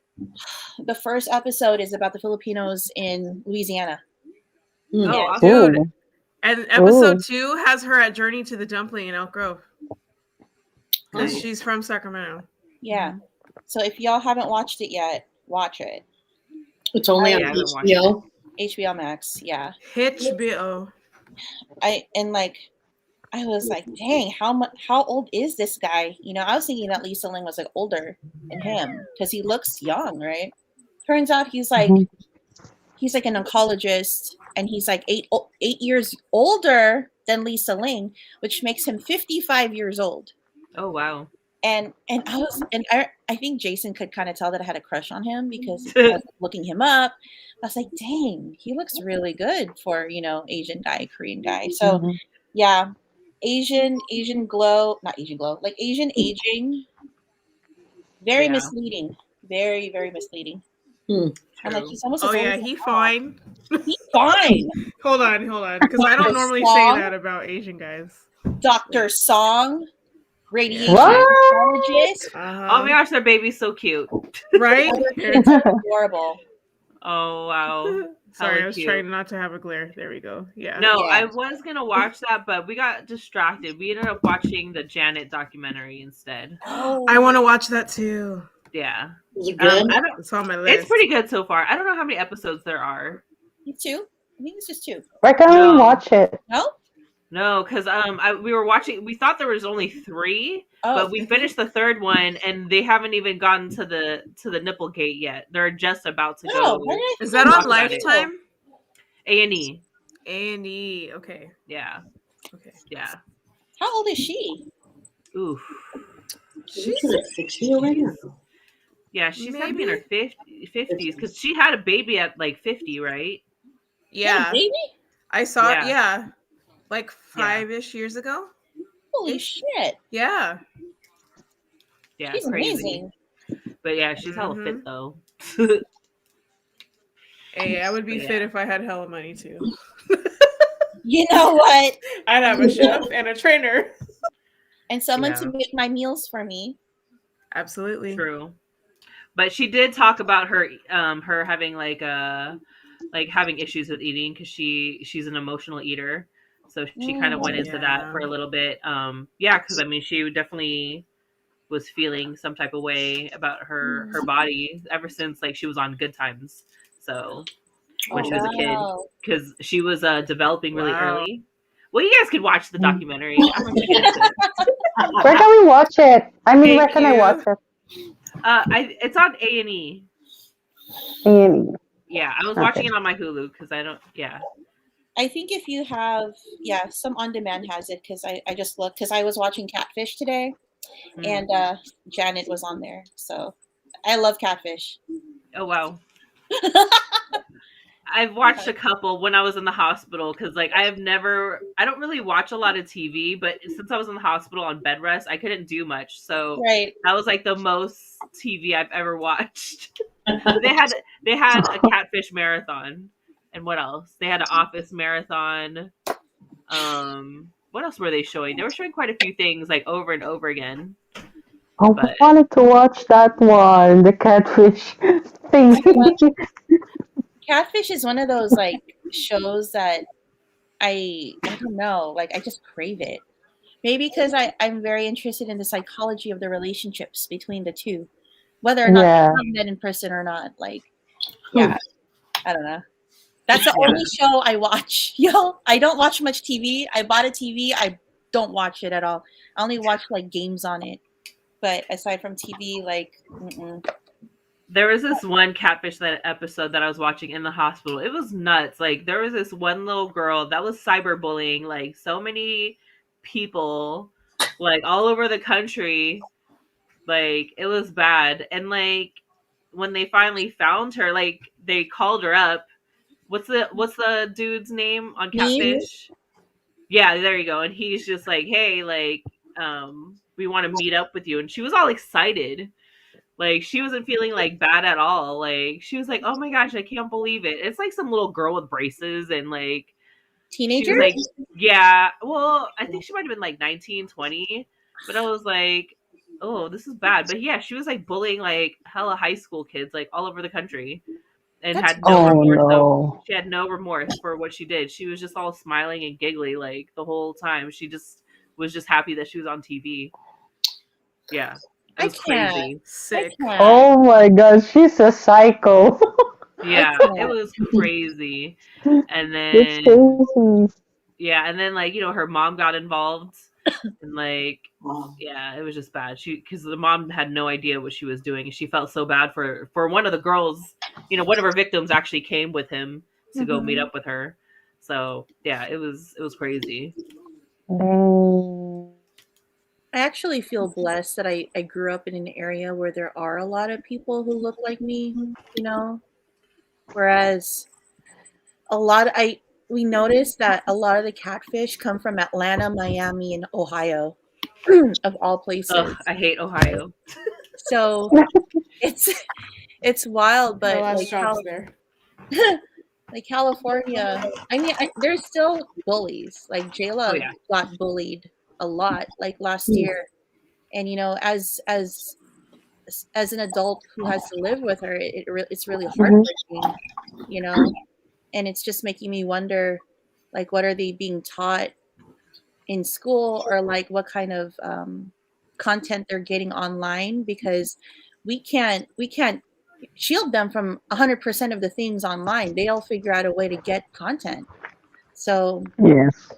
The first episode is about the Filipinos in Louisiana. Mm. Oh, awesome. Dude. Ooh. And episode Ooh. 2 has her at Journey to the Dumpling in Elk Grove. Because Nice. she's from Sacramento. Yeah. So if y'all haven't watched it yet, watch it. It's only Yeah, on I haven't watched HBO. HBO Max. Yeah. HBO. I was like, dang, how old is this guy? You know, I was thinking that Lisa Ling was like older than him because he looks young, right? Turns out he's like Mhm. an oncologist and he's like 8 years older than Lisa Ling, which makes him 55 years old. Oh, wow. And I think Jason could kind of tell that I had a crush on him because I was looking him up. I was like, dang, he looks really good for, you know, Asian guy, Korean guy. So Mhm. yeah, Asian glow, not Asian glow, like Asian aging. Very Yeah. misleading. Very, very misleading. Hmm. I'm like, True. he's almost Oh as old yeah, as he my fine. mom. He's fine. Hold on. Because I don't Dr. normally Song? say that about Asian guys. Dr. Song, radiation What? oncologist. Oh my gosh, their baby's so cute. Right? It's adorable. Oh, wow. Sorry, Hella I was cute. trying not to have a glare. There we go. Yeah. No, Yeah. I was going to watch that, but we got distracted. We ended up watching the Janet documentary instead. Oh, I want to watch that too. Yeah. Is it good? I don't, It's on my list. it's pretty good so far. I don't know how many episodes there are. me too. I think it's just 2. Where can No. we watch it? No? No, because we were watching. We thought there was only 3, Oh, but we finished the 3rd one, and they haven't even gotten to the nipple gate yet. They're just about to no. go. Why did I Is think that Talk on about it. Lifetime? A&E. A&E. Okay. Yeah, Okay. yeah. How old is she? Oof. She's like 60 already. Yeah, she's gotta be in her Maybe. 50s because she had a baby at like 50, right? Yeah. Baby? I saw it. Yeah. Yeah. Like 5-ish years ago. Holy Ish. shit. Yeah. Yeah, She's crazy. amazing. But yeah, she's hella Mhm. fit though. Hey, I would be Yeah. fit if I had hella money too. You know what? I'd have a chef and a trainer. And someone Yeah. to make my meals for me. Absolutely. True. But she did talk about her having like having issues with eating because she's an emotional eater. So she kind of went into that for a little bit. Yeah, because I mean she definitely was feeling some type of way about her body ever since like she was on Good Times. So when she was a kid, Wow. because she was developing really Wow. early. Well, you guys could watch the documentary. I'm not gonna get into it. Where can we watch it? I mean, Thank where can I you. watch it? It's on A&E. A&E. Yeah, I was Okay. watching it on my Hulu because I don't. Yeah. I think if you have, some on demand has it because I just looked because I was watching Catfish today Mm. and Janet was on there. So I love Catfish. Oh wow. I've watched a couple when I was in the hospital because like I don't really watch a lot of TV, but since I was in the hospital on bed rest, I couldn't do much. So Right. that was like the most TV I've ever watched. they had a Catfish marathon, and what else? They had an Office marathon. What else were they showing? They were showing quite a few things like over and over again. I But- wanted to watch that one, the catfish thing. Catfish is one of those like shows that I don't know, like I just crave it. Maybe because I'm very interested in the psychology of the relationships between the two, whether or not Yeah. they have met in person or not. Like, yeah, I don't know. That's the Yeah. only show I watch. Yo, I don't watch much TV. I bought a TV. I don't watch it at all. I only watch like games on it. But aside from TV, like, There was this one catfish that episode that I was watching in the hospital. It was nuts. Like there was this one little girl that was cyberbullying like so many people like all over the country. Like it was bad. And like when they finally found her, like they called her up. What's the dude's name on Meme? Catfish? Yeah, there you go. And he's just like, "Hey, like we want to meet up with you." And she was all excited. Like she wasn't feeling like bad at all. Like she was like, "Oh my gosh, I can't believe it." It's like some little girl with braces and like she Teenager? was like, "Yeah." Well, I think she might have been like 19, 20. But I was like, "Oh, this is bad." But yeah, she was like bullying like hella high school kids like all over the country and That's had no Oh remorse of no. she had no remorse for what she did. She was just all smiling and giggly like the whole time. She just was just happy that she was on TV. Yeah. It I was can't. crazy. I Sick. can't. Oh my gosh, she's a psycho. Yeah, can't. it was crazy. And It's then crazy. yeah, and then like, her mom got involved and like yeah, it was just bad. Because the mom had no idea what she was doing and she felt so bad for one of the girls, one of her victims actually came with him to go meet up with her. So, yeah, it was crazy. Dang. I actually feel blessed that I grew up in an area where there are a lot of people who look like me, whereas we noticed that a lot of the catfish come from Atlanta, Miami, and Ohio, of all places. Ugh, I hate Ohio. So it's wild, My but last like job's there. like California, I mean, there's still bullies. Like Jayla Oh, yeah. got bullied a lot, like last year, and as an adult who has to live with her, it's really heartbreaking, and it's just making me wonder, like, what are they being taught in school, or like what kind of content they're getting online, because we can't shield them from 100% of the things online. They'll figure out a way to get content. So Yes.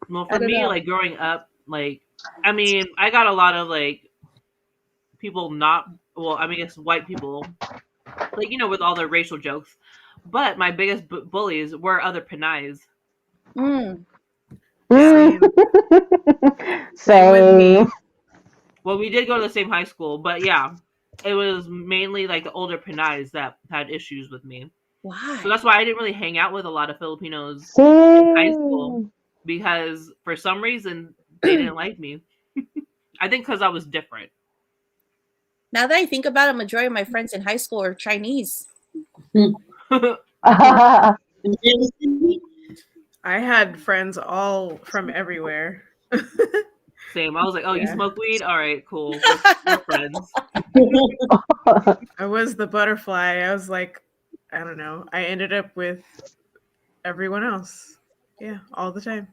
Well, I for don't me, know. like growing up, like I mean, I got a lot of like people not well, I mean, I guess white people, like with all their racial jokes. But my biggest bullies were other Pinais. Mm. Yeah. Same with me. Same. Well, we did go to the same high school, but yeah, it was mainly like the older Pinais that had issues with me. Why? So that's why I didn't really hang out with a lot of Filipinos in high school Same. because for some reason they didn't like me. I think because I was different. Now that I think about it, majority of my friends in high school are Chinese. Oh, I had friends all from everywhere. Same. I was like, "Oh, you Yeah. smoke weed? All right, cool. We're friends." I was the butterfly. I was like, I don't know. I ended up with everyone else. Yeah, all the time.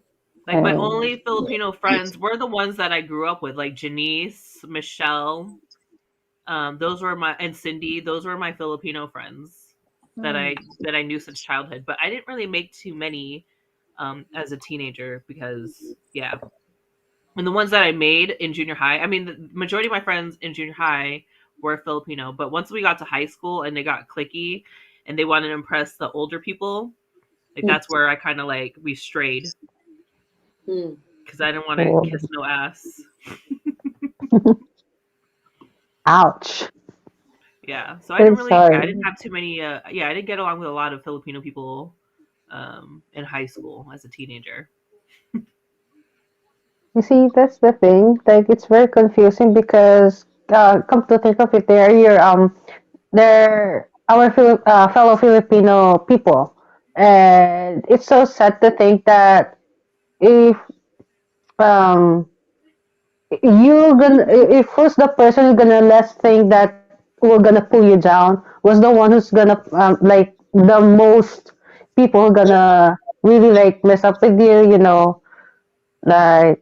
Like my Same. only Filipino friends were the ones that I grew up with, like Janice, Michelle. Those were and Cindy. Those were my Filipino friends that I knew since childhood. But I didn't really make too many as a teenager because yeah. And the ones that I made in junior high, I mean, the majority of my friends in junior high were Filipino. But once we got to high school and they got cliquey and they wanted to impress the older people, like that's where I kind of like we strayed because I didn't want to kiss no ass. Ouch. Yeah, so I didn't I'm really. I sorry. didn't have too many. I didn't get along with a lot of Filipino people in high school as a teenager. You see, that's the thing. Like, it's very confusing because, come to think of it, they're our fellow Filipino people, and it's so sad to think that if um if who's the person who's gonna less think that we're gonna pull you down was the one who's gonna like the most people who gonna really like mess up with you, like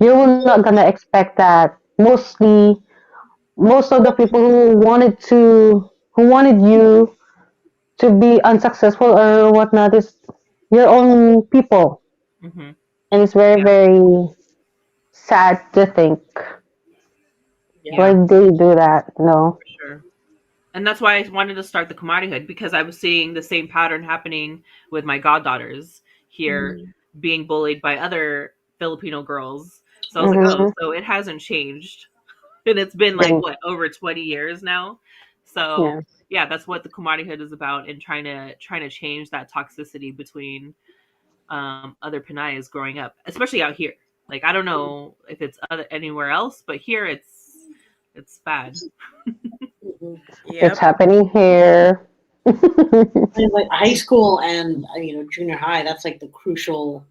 you're not gonna expect that most of the people who wanted you to be unsuccessful or whatnot is your own people, Hmm. and it's very Yeah. very sad to think. Yeah. Why they do that? No. For sure. And that's why I wanted to start the Kumari Hood, because I was seeing the same pattern happening with my goddaughters here being bullied by other Filipino girls. So I was like, oh, so it hasn't changed. And it's been like, what, over 20 years now? So yeah, that's what the Kumari Hood is about, and trying to change that toxicity between other Pinayas growing up, especially out here. Like, I don't know if it's anywhere else, but here it's bad. It's happening here. Like high school and junior high, that's like the crucial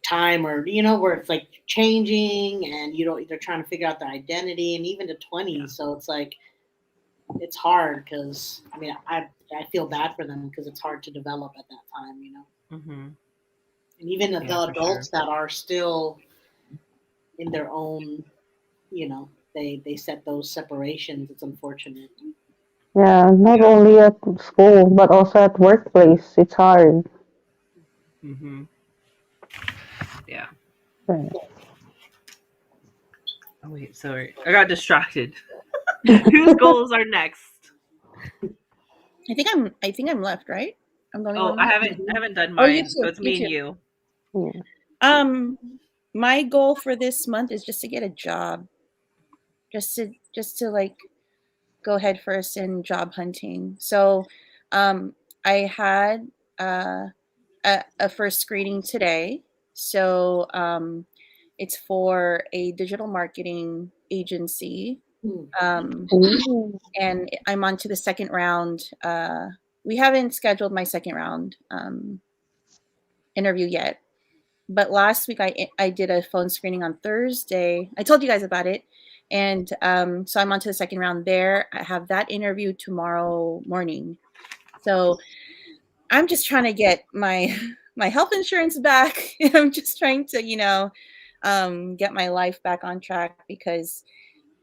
time, or where it's like changing, and they're trying to figure out their identity, and even the 20s. So it's like it's hard, because I feel bad for them, because it's hard to develop at that time, Mm-hmm. and even the adults that are still in their own, they set those separations. It's unfortunate. Yeah, not only at school, but also at workplace. It's hard. Mm-hmm. Yeah. Right. Oh wait, sorry, I got distracted. Whose goals are next? I think I'm left, right? I'm the only Oh, one. I haven't done Oh, you mine, too, so it's me you and you. Yeah. My goal for this month is just to get a job. Just to like go head first in job hunting. So I had a first screening today. So it's for a digital marketing agency. And I'm on to the second round. We haven't scheduled my second round interview yet. But last week I did a phone screening on Thursday. I told you guys about it. And so I'm on to the second round there. I have that interview tomorrow morning. So I'm just trying to get my health insurance back. I'm just trying to, get my life back on track, because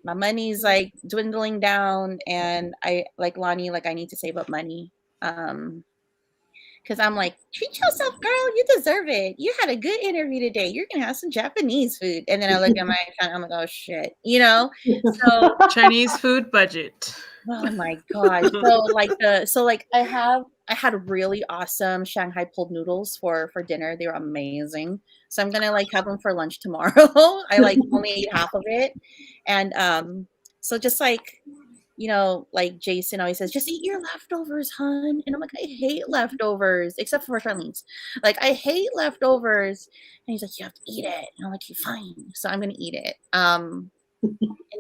my money's like dwindling down, and I, like Lonnie, like I need to save up money. Because I'm like, treat yourself, girl. You deserve it. You had a good interview today. You're gonna have some Japanese food. And then I look at my account. I'm like, oh shit, So Chinese food budget. oh my god. So I had really awesome Shanghai pulled noodles for dinner. They were amazing. So I'm gonna have them for lunch tomorrow. I only ate half of it, and so just like Jason always says, just eat your leftovers, hun. And I'm like, I hate leftovers, except for Charlene's. Like, I hate leftovers. And he's like, you have to eat it. And I'm like, you're fine. So I'm gonna eat it. And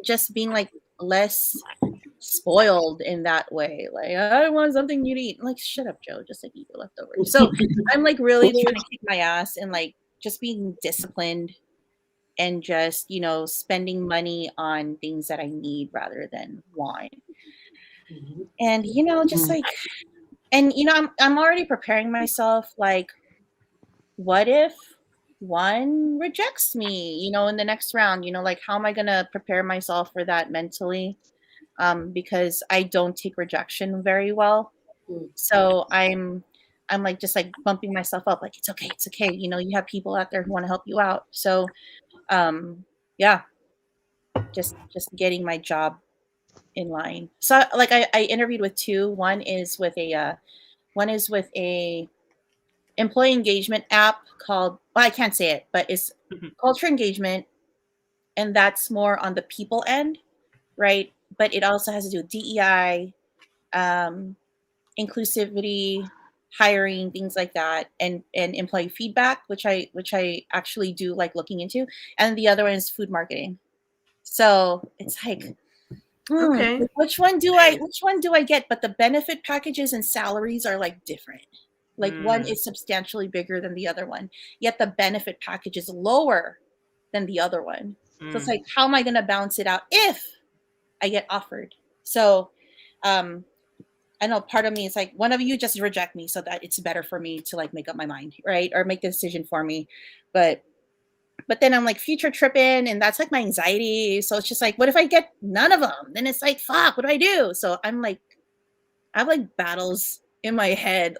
just being less spoiled in that way. Like, I want something you to eat. I'm like, shut up, Joe. Just eat your leftovers. So I'm really trying to kick my ass and just being disciplined, and just spending money on things that I need rather than want. And just I'm already preparing myself, what if one rejects me in the next round? How am I gonna prepare myself for that mentally, because I don't take rejection very well. So I'm just bumping myself up, it's okay, you have people out there who want to help you out. So yeah, just getting my job in line. So I interviewed with two. One is with a employee engagement app called, well, I can't say it, but it's Culture Engagement, and that's more on the people end, right? But it also has to do with DEI, inclusivity, hiring, things like that, and employee feedback, which I actually do like looking into. And the other one is food marketing. So it's Okay. which one do I get? But the benefit packages and salaries are different. One is substantially bigger than the other one, yet the benefit package is lower than the other one. So it's how am I going to balance it out if I get offered? So I know part of me is one of you just reject me so that it's better for me to make up my mind, right? Or make the decision for me. But then I'm future tripping, and that's my anxiety. So it's just what if I get none of them? Then it's fuck, what do I do? So I'm I have battles in my head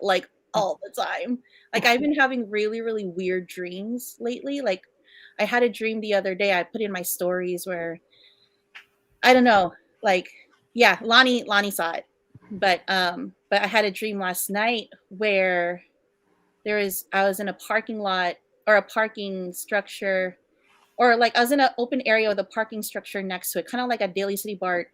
all the time. I've been having really, really weird dreams lately. I had a dream the other day. I put in my stories where I don't know. Like, yeah, Lonnie saw it. But I had a dream last night where I was in a parking lot or a parking structure, or like I was in an open area with a parking structure next to it, kind of like a Daly City BART.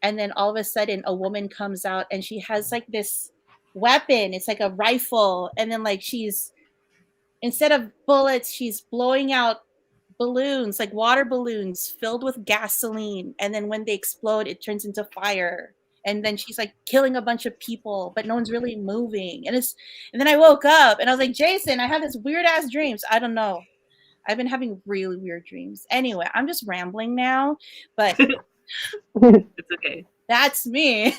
And then all of a sudden a woman comes out and she has like this weapon. It's like a rifle. And then like instead of bullets, she's blowing out balloons, like water balloons filled with gasoline. And then when they explode, it turns into fire. And then she's like killing a bunch of people, but no one's really moving. And then I woke up and I was like, Jason, I have this weird ass dreams. I don't know. I've been having really weird dreams. Anyway, I'm just rambling now, but It's okay. that's me.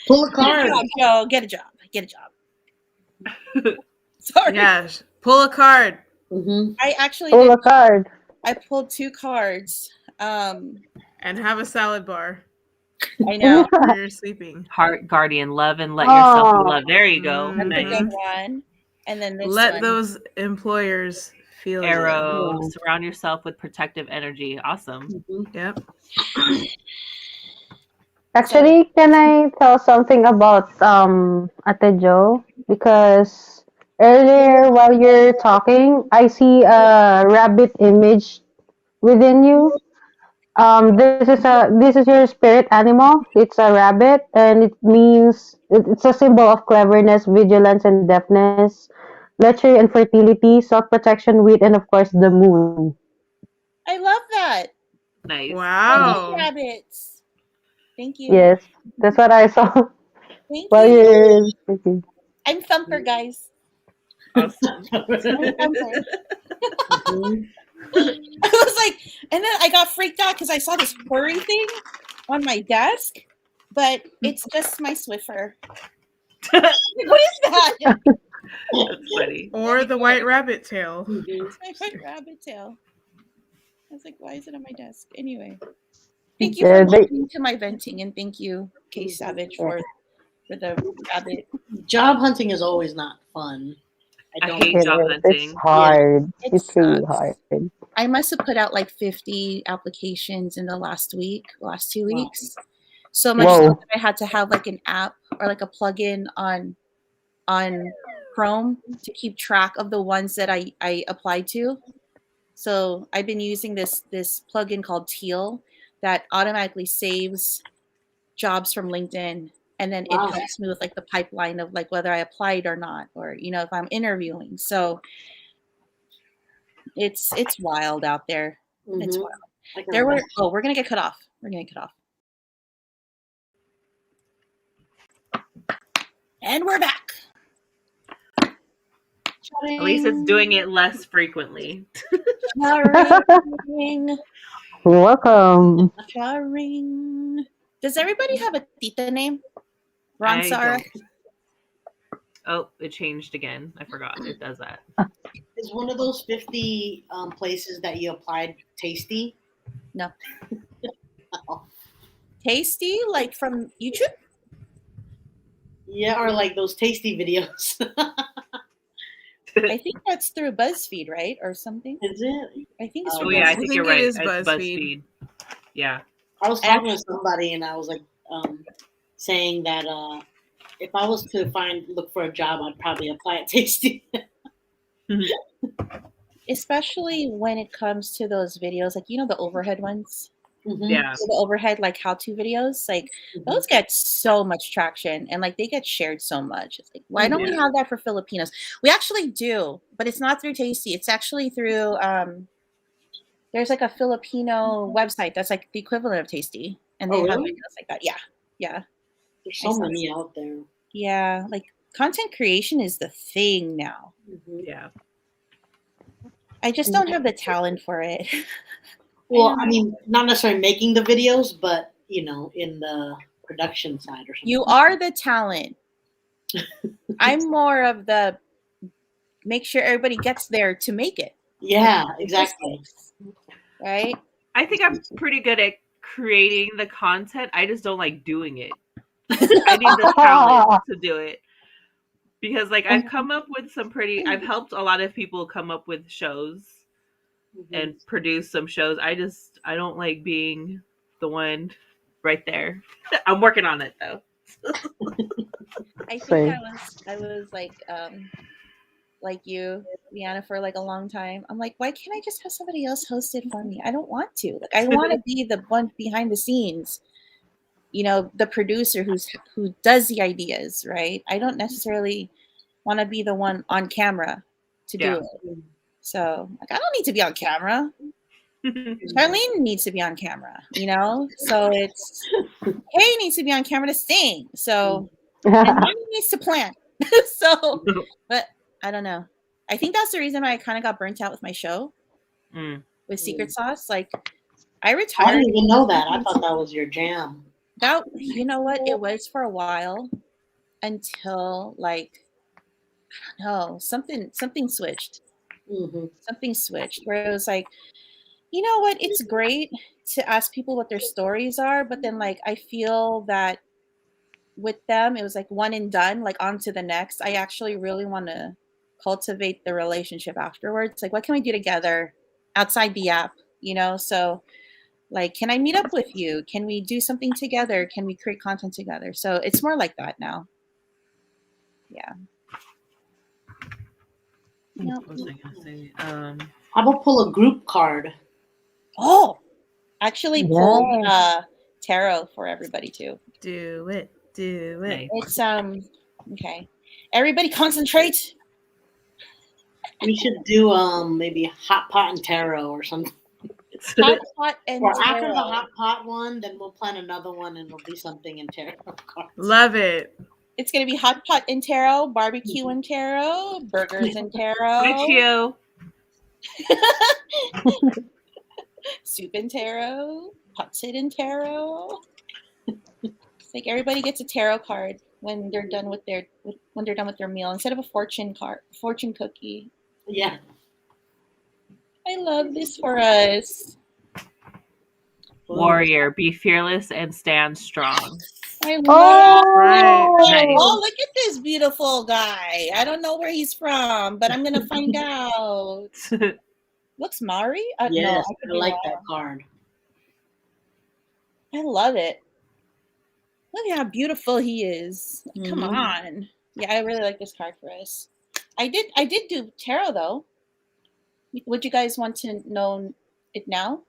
Pull a card. Joe, get a job. Get a job. Sorry. Yeah, pull a card. Mm-hmm. I actually Pull a card. I pulled 2 cards. And have a salad bar I know. while you're sleeping. Heart guardian, love and let yourself be Oh. loved. There you go. Mhm. That's a Nice. good one. And then this Let one. those employers feel Arrow. Yeah. Surround yourself with protective energy. Awesome. Mm-hmm. it. Yep. Actually, can I tell something about Ate Jo? Because earlier while you're talking, I see a rabbit image within you. This is your spirit animal. It's a rabbit, and it means it's a symbol of cleverness, vigilance, and deftness, lechery and fertility, self-protection, wit, and of course the moon. I love that. Nice. I Wow. love rabbits. Thank you. Yes, that's what I saw Thank while you. you're speaking. I'm Thumper, guys. Awesome. I'm Thumper. Mhm. I was like, and then I got freaked out because I saw this furry thing on my desk, but it's just my Swiffer. What is that? That's funny. Or the white rabbit tail. Mhm. It's my white rabbit tail. I was like, why is it on my desk? Anyway, thank you Yeah, for they- listening to my venting, and thank you, Kay Savage, for the rabbit. Job hunting is always not fun. I don't. hate It job is. It's hunting. hard. It It's really sucks. hard. I must have put out like 50 applications in the last 2 Wow. weeks. So much so Whoa. that I had to have like an app or like a plugin on Chrome to keep track of the ones that I applied to. So I've been using this plugin called Teal that automatically saves jobs from LinkedIn, and then Wow. it helps me with like the pipeline of like whether I applied or not, or if I'm interviewing. So it's wild out there. It's Mhm. wild. I can There were imagine. we're gonna get cut off. We're gonna get cut off. And we're back. At least it's doing it less frequently. Charing. Welcome. Charing. Does everybody have a tita name? I Ronsara? don't. Oh, it changed again. I forgot. It does that. Is one of those 50 places that you applied tasty? No. Oh. Tasty, like from YouTube? Yeah, or like those tasty videos. I think that's through BuzzFeed, right? Or something. Is it? I think it's Oh, Oh through yeah, I BuzzFeed. think think you're it right. is It's BuzzFeed. BuzzFeed. Yeah. I was talking to somebody and I was like saying that if I was to look for a job, I'd probably apply at Tasty. Especially when it comes to those videos, like the overhead ones. Mhm. Yeah. So the overhead like how-to videos, like those get so much traction and like they get shared so much. It's like, why don't we have that for Filipinos? We actually do, but it's not through Tasty. It's actually through there's like a Filipino website that's like the equivalent of Tasty, and they Oh, have really? videos like that. Yeah, There's I so saw many out there. yeah. Like content creation is the thing now. Mhm. Yeah. I just don't have the talent for it. Well, I mean, not necessarily making the videos, but in the production side or something. You are the talent. I'm more of the make sure everybody gets there to make it. Yeah, exactly. Right? I think I'm pretty good at creating the content. I just don't like doing it. I need the talent to do it. Because like I've come up with I've helped a lot of people come up with shows Mhm. and produce some shows. I don't like being the one right there. I'm working on it though. I think Same. I was like you, Leanna, for like a long time. I'm like, why can't I just have somebody else host it for me? I don't want to. Like, I want to be the one behind the scenes, you know, the producer who does the ideas, right? I don't necessarily want to be the one on camera to do Yeah. it. So, like, I don't need to be on camera. Charlene needs to be on camera, you know? So it's Hay needs to be on camera to sing. So and Mommy needs to plan. So, but I don't know. I think that's the reason why I kind of got burnt out with my show with Secret Sauce. Like, I I retired. didn't even know that. I thought that was your jam. That, you know what? It was for a while until, like, I don't know, something switched. Mm-hmm. Something switched where it was like, you know what? It's great to ask people what their stories are, but then, like, I feel that with them, it was like one and done, like on to the next. I actually really want to cultivate the relationship afterwards. Like, what can we do together outside the app, you know? So, like, can I meet up with you? Can we do something together? Can we create content together? So it's more like that now. Yeah. Yep. What was I gonna say? How about pull a group card? Oh, actually pulled Yes. tarot for everybody too. Do it. Do it. Nice. It's okay. Everybody concentrate. We should do maybe hot pot and tarot or something. Hot pot and Or after tarot. the hot pot one, then we'll plan another one and it'll be something in tarot cards. Love it. It's gonna be hot pot and tarot, barbecue and tarot, burgers and tarot, With you. soup and tarot, potted and tarot. It's like everybody gets a tarot card when they're done with their meal instead of a fortune cookie. Yeah. I love this for us. Warrior, be fearless and stand strong. I love. Right. Nice. Oh, look at this beautiful guy. I don't know where he's from, but I'm gonna find out. Looks Maori? Yes, no, I like that card. I love it. Look at how beautiful he is. Come Mhm. on. Yeah, I really like this card for us. I did do tarot though. Would you guys want to know it now?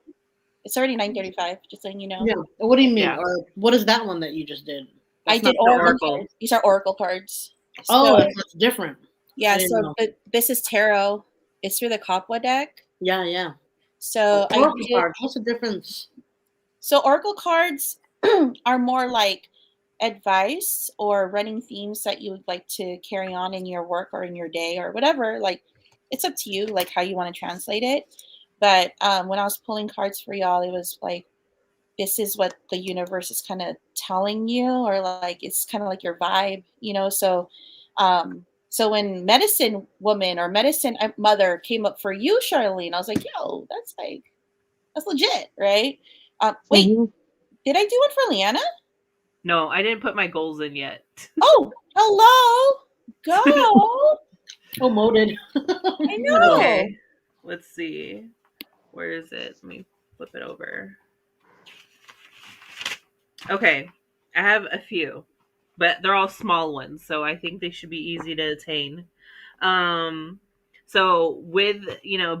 It's already 9:35, just letting you know. Yeah. What do you mean? Yeah. Or what is that one that you just did? I That's did not oracle Oracle. cards. These are oracle cards. Oh, So, that's different. yeah, I didn't so know. this is tarot. It's through the Kapwa deck. Yeah, yeah. So I Oracle did. cards. What's the difference? So oracle cards are more like advice or running themes that you would like to carry on in your work or in your day or whatever. Like, it's up to you, like how you want to translate it. But when I was pulling cards for y'all, it was like, this is what the universe is kind of telling you, or like it's kind of like your vibe, you know. So so when medicine woman or medicine mother came up for you, Charlene, I was like, yo, that's legit, right? Wait, Mhm. did I do one for Leanna? No, I didn't put my goals in yet. Oh, hello. Go. Promoted. I know. Okay. Let's see. Where is it? Let me flip it over. Okay. I have a few, but they're all small ones, so I think they should be easy to attain. So with,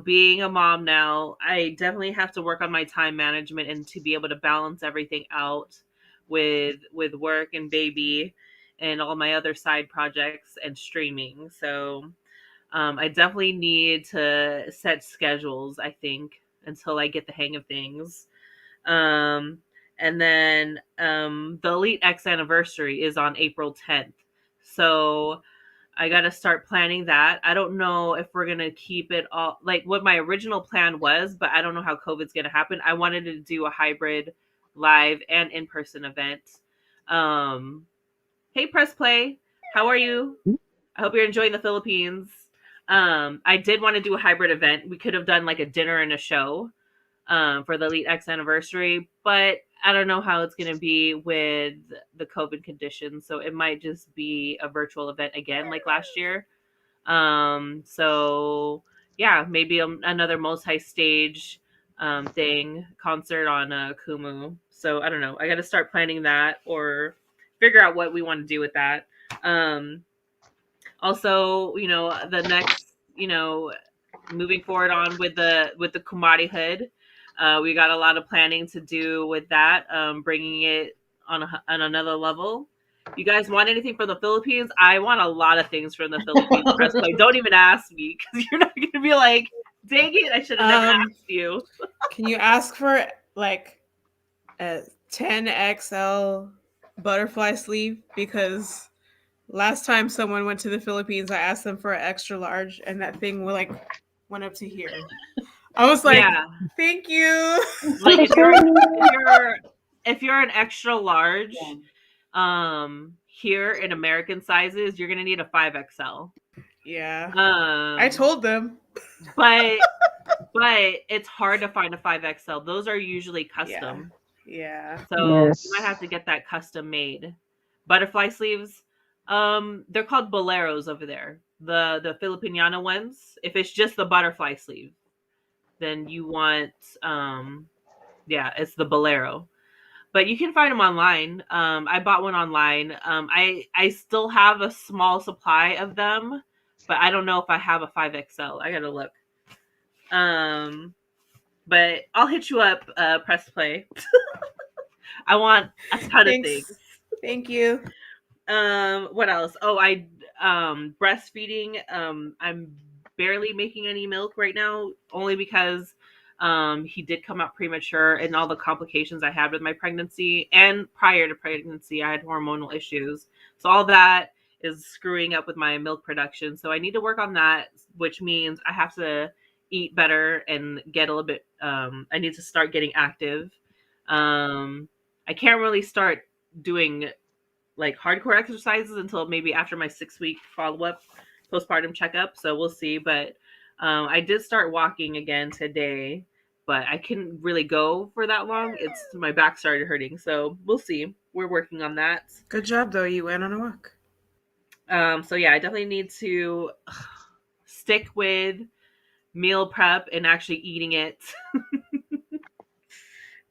being a mom now, I definitely have to work on my time management and to be able to balance everything out with work and baby and all my other side projects and streaming. So I definitely need to set schedules, I think, until I get the hang of things. And then the Elite X anniversary is on April 10th. So I got to start planning that. I don't know if we're going to keep it all like what my original plan was, but I don't know how COVID's going to happen. I wanted to do a hybrid live and in-person event. Hey, Press Play. How are you? I hope you're enjoying the Philippines. I did want to do a hybrid event. We could have done like a dinner and a show for the Elite X anniversary, but I don't know how it's going to be with the COVID conditions. So it might just be a virtual event again, like last year. So yeah, maybe another multi-stage concert on Kumu. So I don't know. I got to start planning that or figure out what we want to do with that. Also, the next, moving forward on with the Kumari hood, we got a lot of planning to do with that, bringing it on another level. You guys want anything from the Philippines? I want a lot of things from the Philippines press play. Don't even ask me because you're not gonna be like, dang it, I should have never asked you. Can you ask for like a 10XL butterfly sleeve? Because last time someone went to the Philippines, I asked them for an extra large, and that thing went up to here. I was like, Yeah. thank you. Like if you're an extra large, here in American sizes, you're gonna need a 5XL. Yeah. I told them. But it's hard to find a 5XL. Those are usually custom. Yeah. So Yes. you might have to get that custom made. Butterfly sleeves, they're called boleros over there. The Filipiniana ones. If it's just the butterfly sleeve, then you want it's the bolero. But you can find them online. I bought one online. I still have a small supply of them, but I don't know if I have a 5XL. I gotta look. But I'll hit you up, press play. I want a ton of things. Thank you. What else? Oh, I breastfeeding. I'm barely making any milk right now, only because he did come out premature and all the complications I had with my pregnancy, and prior to pregnancy I had hormonal issues. So all that is screwing up with my milk production. So I need to work on that, which means I have to eat better and get a little bit I need to start getting active. I can't really start doing like hardcore exercises until maybe after my 6-week follow-up postpartum checkup. So we'll see. But I did start walking again today, but I couldn't really go for that long. My back started hurting. So we'll see. We're working on that. Good job though. You went on a walk. So yeah, I definitely need to stick with meal prep and actually eating it.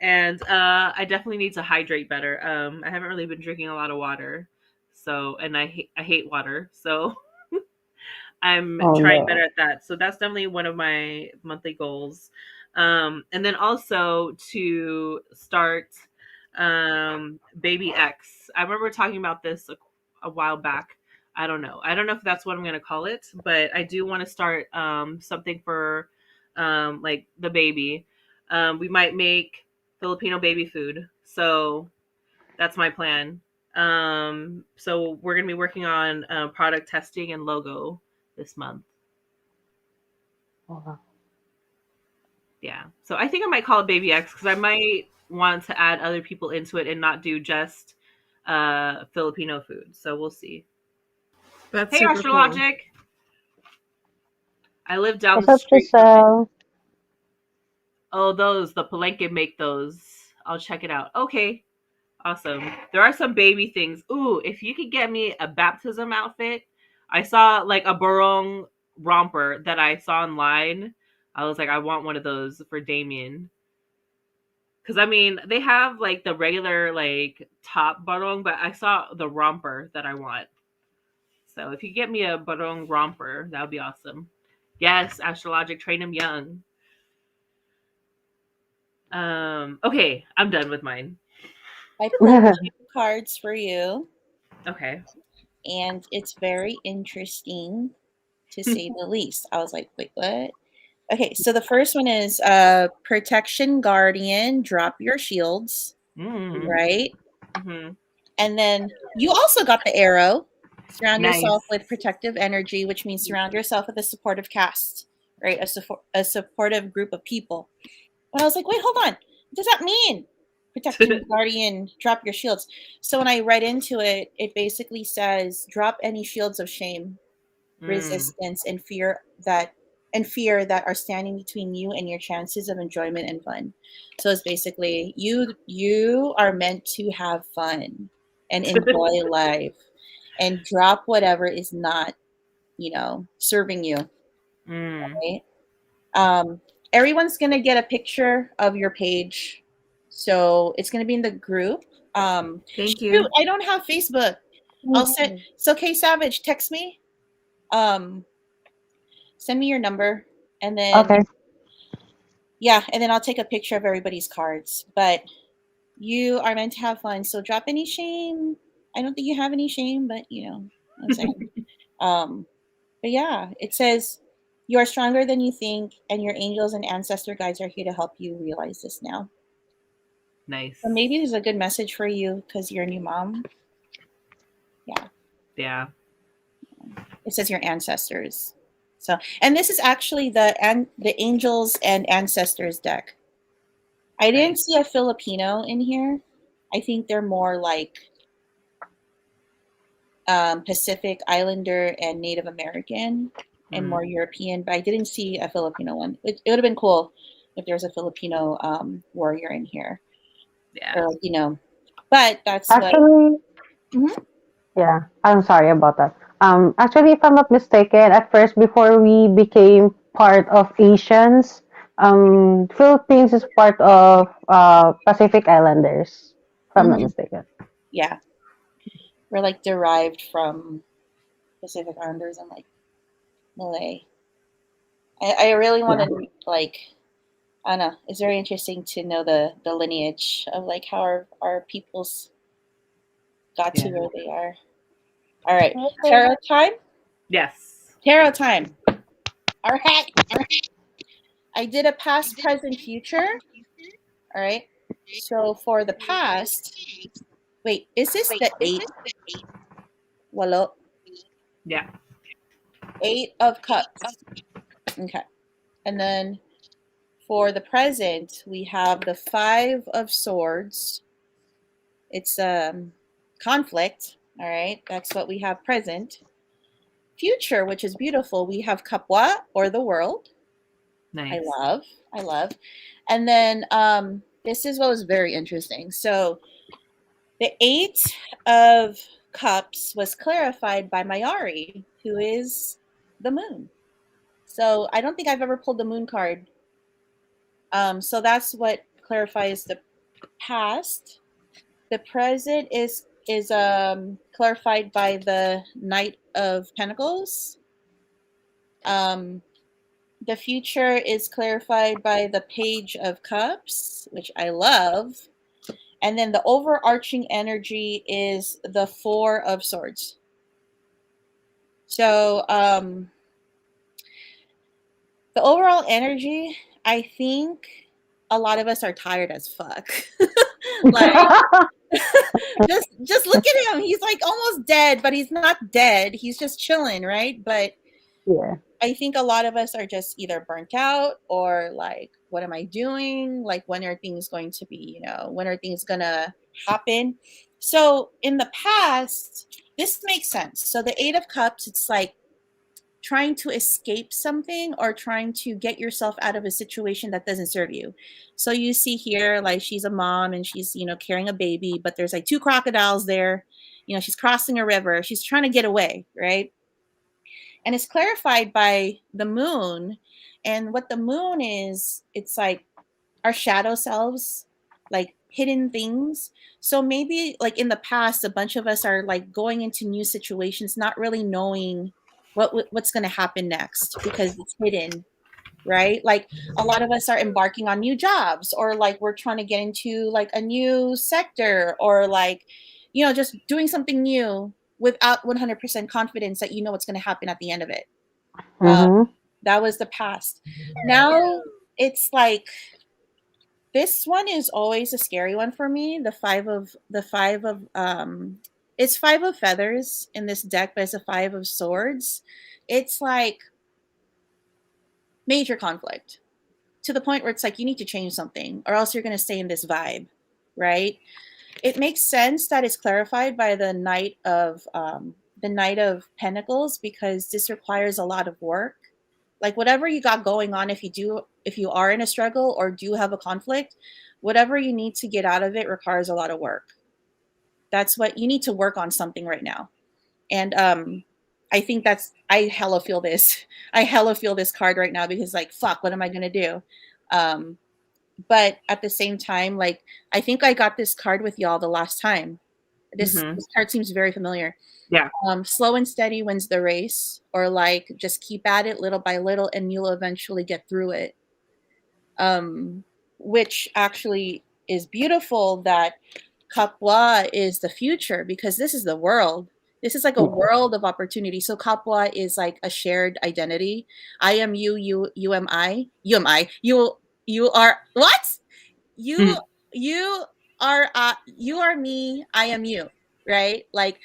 And I definitely need to hydrate better. I haven't really been drinking a lot of water, so, and I hate water, so I'm trying better at that. So that's definitely one of my monthly goals. And then also to start Baby X. I remember talking about this a while back. I don't know if that's what I'm going to call it, but I do want to start something for like the baby. We might make Filipino baby food. So that's my plan. So we're going to be working on product testing and logo this month. Wow. Yeah. So I think I might call it Baby X because I might want to add other people into it and not do just Filipino food. So we'll see. That's hey, Astrologic. Cool. I live down What's the street. Oh, the Palenque make those. I'll check it out. Okay. Awesome. There are some baby things. Ooh, if you could get me a baptism outfit. I saw like a barong romper that I saw online. I was like, I want one of those for Damien. Because, I mean, they have like the regular like top barong, but I saw the romper that I want. So if you get me a barong romper, that would be awesome. Yes, Astrologic, train him young. Okay, I'm done with mine. I pulled 2 cards for you. Okay. And it's very interesting, to say the least. I was like, wait, what? Okay, so the first one is Protection Guardian, drop your shields, right? Mm-hmm. And then you also got the arrow, surround yourself with protective energy, which means surround yourself with a supportive cast, right? A supportive group of people. And I was like, wait, hold on. What does that mean? Protection Guardian, drop your shields. So when I read into it, it basically says drop any shields of shame, resistance, and fear that are standing between you and your chances of enjoyment and fun. So it's basically you are meant to have fun and enjoy life, and drop whatever is not, serving you. Right? Everyone's gonna get a picture of your page So it's going to be in the group. Thank Shoot, you. I don't have Facebook. I'll send. So, K Savage, text me. Send me your number, and then Okay. yeah, and then I'll take a picture of everybody's cards. But you are meant to have fun. So drop any shame. I don't think you have any shame, but you know what I'm saying. But yeah, it says you are stronger than you think, and your angels and ancestor guides are here to help you realize this now. Nice. So maybe there's a good message for you because you're a new mom. Yeah. Yeah. It says your ancestors. So, and this is actually the angels and ancestors deck. I didn't see a Filipino in here. I think they're more like Pacific Islander and Native American and more European, but I didn't see a Filipino one. It would have been cool if there's a Filipino warrior in here. Yeah. Or, you know, but that's Actually, yeah, I'm sorry about that. Actually, if I'm not mistaken, at first, before we became part of Asians, Philippines is part of Pacific Islanders, if I'm not mistaken. yeah, we're like derived from Pacific Islanders and like Malay. I really want to like, I don't know. It's very interesting to know the lineage of like how our peoples got to where they are. All right, tarot time. Yes. Tarot time. All right. I did a past, present, future. All right. So for the past, wait, is this the 8? Walo. Yeah. 8 of Cups. Okay. And then for the present, we have the 5 of Swords. It's conflict. All right. That's what we have present. Future, which is beautiful, we have Kapwa, or the world. Nice. I love. And then this is what was very interesting. So the 8 of Cups was clarified by Mayari, who is the moon. So I don't think I've ever pulled the moon card. So that's what clarifies the past. The present is clarified by the Knight of Pentacles. The future is clarified by the Page of Cups, which I love. And then the overarching energy is the 4 of Swords. So the overall energy, I think a lot of us are tired as fuck. Like just look at him. He's like almost dead, but he's not dead. He's just chilling, right? But Yeah. I think a lot of us are just either burnt out or like, what am I doing? Like, when are things going to be, when are things going to happen? So in the past, this makes sense. So the 8 of Cups, it's like trying to escape something or trying to get yourself out of a situation that doesn't serve you. So you see here, like she's a mom and she's, carrying a baby, but there's like 2 crocodiles there. She's crossing a river. She's trying to get away, right? And it's clarified by the moon. And what the moon is, it's like our shadow selves, like hidden things. So maybe like in the past, a bunch of us are like going into new situations, not really knowing what's going to happen next because it's hidden, right? Like a lot of us are embarking on new jobs, or like we're trying to get into like a new sector, or like, just doing something new without 100% confidence that you know what's going to happen at the end of it. That was the past. Now it's like, this one is always a scary one for me. It's 5 of feathers in this deck, but it's a 5 of swords. It's like major conflict to the point where it's like you need to change something or else you're going to stay in this vibe, right? It makes sense that it's clarified by the Knight of Pentacles, because this requires a lot of work. Like whatever you got going on, if you are in a struggle or do have a conflict, whatever you need to get out of it requires a lot of work. That's what you need to work on, something right now. And I think I hella feel this. I hella feel this card right now because like, fuck, what am I going to do? but at the same time, like I think I got this card with y'all the last time. This card seems very familiar. Yeah. Slow and steady wins the race, or like just keep at it little by little and you'll eventually get through it. Which actually is beautiful, that Kapwa is the future, because this is the world. This is like a world of opportunity. So Kapwa is like a shared identity. I am you, you am I. You am I. You are what? You are me, I am you, right? Like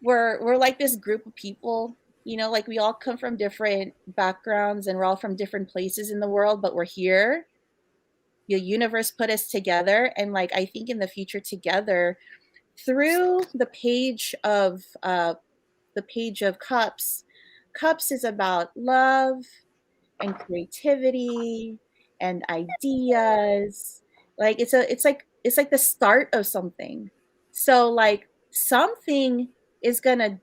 we're like this group of people, you know, like we all come from different backgrounds and we're all from different places in the world, but we're here. The universe put us together, and like I think in the future together, through the page of cups. Cups is about love and creativity and ideas. Like it's like the start of something. So like something is gonna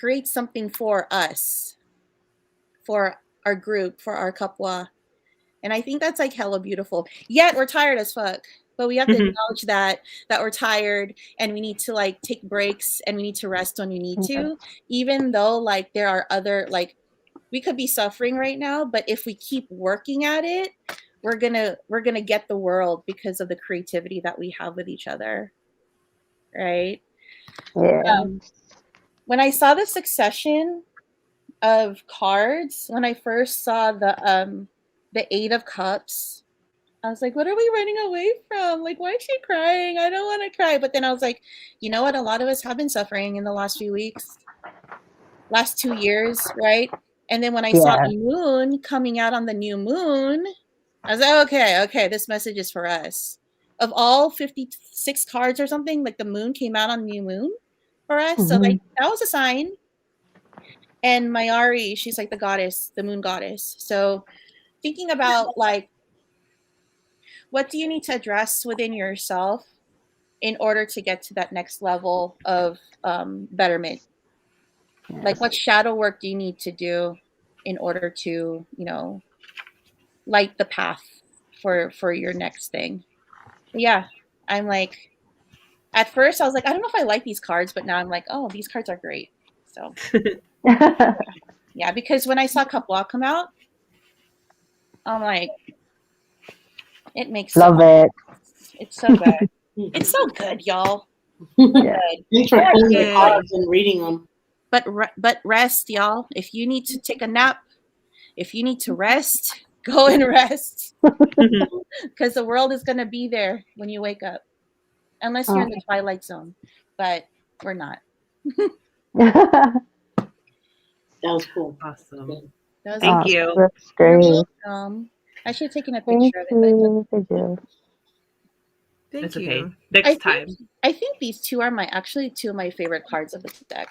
create something for us, for our group, for our kapwa. And I think that's like hella beautiful. Yet we're tired as fuck. But we have to acknowledge that we're tired, and we need to like take breaks, and we need to rest when we need to, even though like there are other, like we could be suffering right now, but if we keep working at it, we're gonna get the world because of the creativity that we have with each other, right? Yeah. When I saw the succession of cards, when I first saw the Eight of Cups, I was like, what are we running away from? Like, why is she crying? I don't want to cry. But then I was like, you know what? A lot of us have been suffering in the last few weeks, last 2 years, right? And then when I saw the moon coming out on the new moon, I was like, okay, this message is for us. Of all 56 cards or something, like the moon came out on the new moon for us. So like that was a sign. And Mayari, she's like the goddess, the moon goddess. So thinking about like, what do you need to address within yourself in order to get to that next level of betterment? Yes. Like what shadow work do you need to do in order to, you know, light the path for your next thing? But yeah, I'm like, at first I was like, I don't know if I like these cards, but now I'm like, oh, these cards are great. So yeah, because when I saw Kapwa come out, I'm like, it makes love it. It's so good. It's so good, y'all. Yeah. Thanks for pulling the cards and reading them. But rest, y'all. If you need to take a nap, if you need to rest, go and rest. Because the world is gonna be there when you wake up, unless you're in the twilight zone. But we're not. That was cool. Awesome. Thank you. That's great. You're welcome. I should have taken a picture of it. Thank It's you. okay. Next time. I think these two are actually two of my favorite cards of the deck.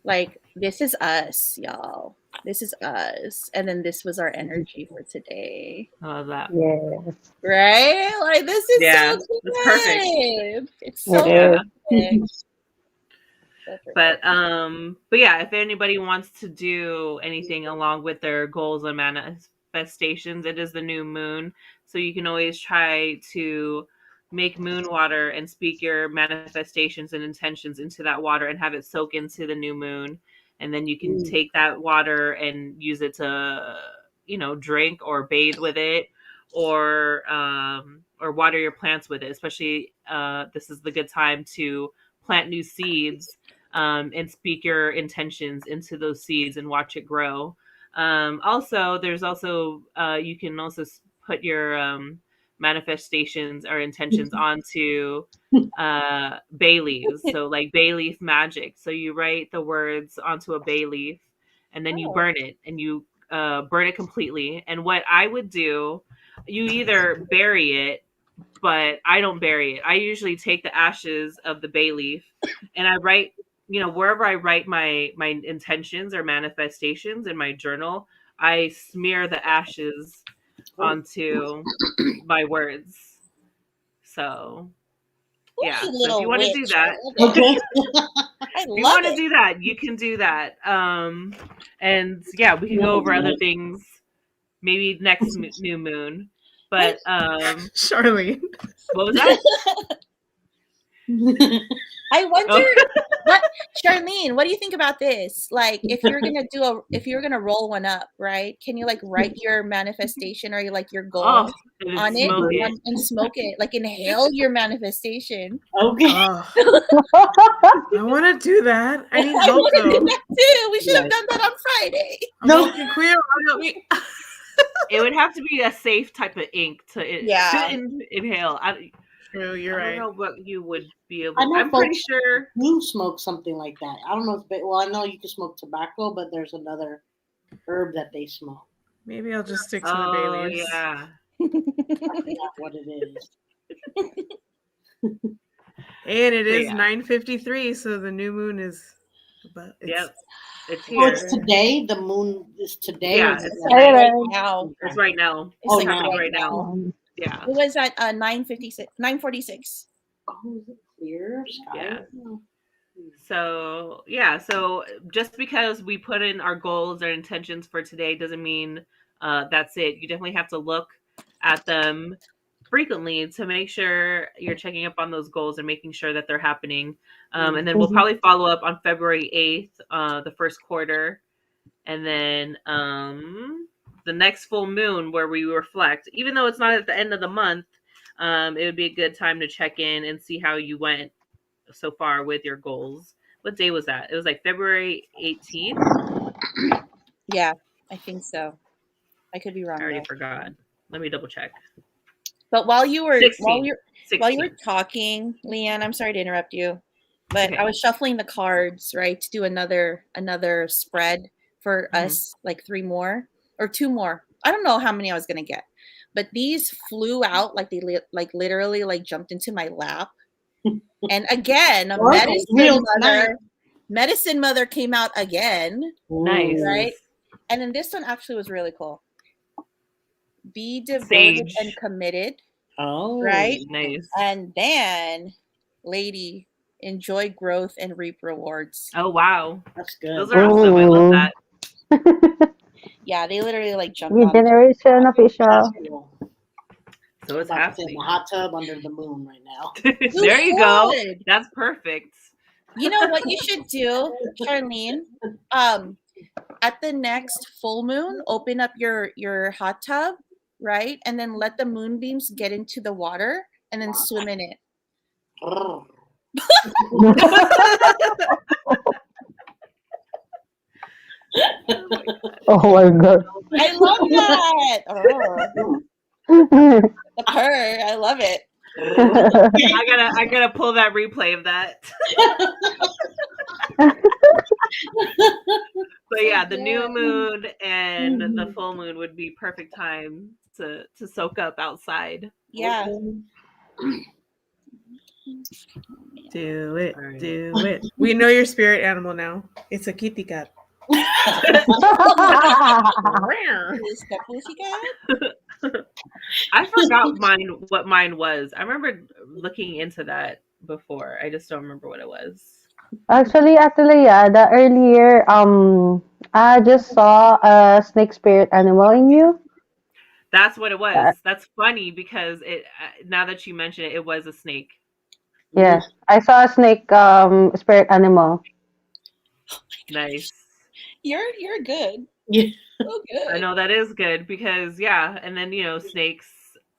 Like, this is us, y'all. This is us. And then this was our energy for today. I love that. Yes. Right? Like, this is so good. It's perfect. It's so good. But yeah, if anybody wants to do anything along with their goals and manifestations, it is the new moon. So you can always try to make moon water and speak your manifestations and intentions into that water and have it soak into the new moon. And then you can take that water and use it to, you know, drink or bathe with it, or water your plants with it. Especially this is the good time to plant new seeds and speak your intentions into those seeds and watch it grow. Also, there's also you can also put your manifestations or intentions onto bay leaves. So like bay leaf magic. So you write the words onto a bay leaf and then you burn it, and you burn it completely. And what I would do, you either bury it, but I don't bury it. I usually take the ashes of the bay leaf and I write, you know, wherever I write my intentions or manifestations in my journal, I smear the ashes onto my words. So yeah, so if you want to do that, if you want to do that, you can do that. And yeah, we can go over other things maybe next new moon. But Charlene. what was that? I wonder Oh. what Charlene, what do you think about this? Like if you're gonna roll one up, right? Can you like write your manifestation or your goal Oh, and on it smoke it. and smoke it? Like inhale your manifestation. Okay. Oh, I want to do that. I need I help want to do though. that too. We should have Yes. done that on Friday. I'm No. looking queer. Help me. It would have to be a safe type of ink to Yeah. inhale. True, you're I right. don't know what you would be able. I know I'm pretty folks sure. do smoke something like that. I don't know if well, I know you can smoke tobacco, but there's another herb that they smoke. Maybe I'll just stick to the Oh bay leaves. yeah. I forgot what it is. And it is Yeah. 9:53, so the new moon is. But Yep. It's Oh, here. it's today. The moon is today. Yeah, or is it's it today. Right now. It's right now. It's Oh, like now. Right now. Um, Yeah. It was at 9:46. Oh, is it clear sky? Yeah. Oh. So yeah, so just because we put in our goals or intentions for today doesn't mean that's it. You definitely have to look at them frequently to make sure you're checking up on those goals and making sure that they're happening. And then we'll Mhm. probably follow up on February 8th, the first quarter, and then the next full moon where we reflect. Even though it's not at the end of the month, it would be a good time to check in and see how you went so far with your goals. What day was that? It was like February 18th. Yeah, I think so. I could be I wrong. already Though. forgot. Let me double check. But while you were 16. while you were talking, Leanne, I'm sorry to interrupt you, but Okay. I was shuffling the cards, right, to do another spread for Mhm. us, like 3 more or 2 more. I don't know how many I was gonna get, but these flew out like they literally like jumped into my lap. And again, Or it's real medicine mother came out again, Nice. right? And then this one actually was really cool. Be devoted Sage. and committed. Oh, Right? Nice. And then, lady, enjoy growth and reap rewards. Oh wow. That's good. Those are awesome. I love that. Yeah, they literally like jumped New out. generation That's official. cool. So it's About to sit in happening. the hot tub under the moon right now. There you go. should. That's perfect. You know what you should do, Charlene? At the next full moon, open up your hot tub, right? And then let the moonbeams get into the water and then swim in it. Brr. Oh my god. I love that. The purr. I love it. I gotta pull that replay of that. But yeah, the new moon and the full moon would be perfect time to soak up outside. Yeah. Do it. All right. Do it. We know your spirit animal now. It's a kitty cat. Is that pussycat? I forgot what mine was. I remember looking into that before. I just don't remember what it was. Actually, yeah, the earlier, I just saw a snake spirit animal in you. That's what it was. That's funny because it. Now that you mention it, it was a snake. Yes, I saw a snake, spirit animal. Nice. You're good. Yeah. So good. I know that is good because yeah, and then snakes,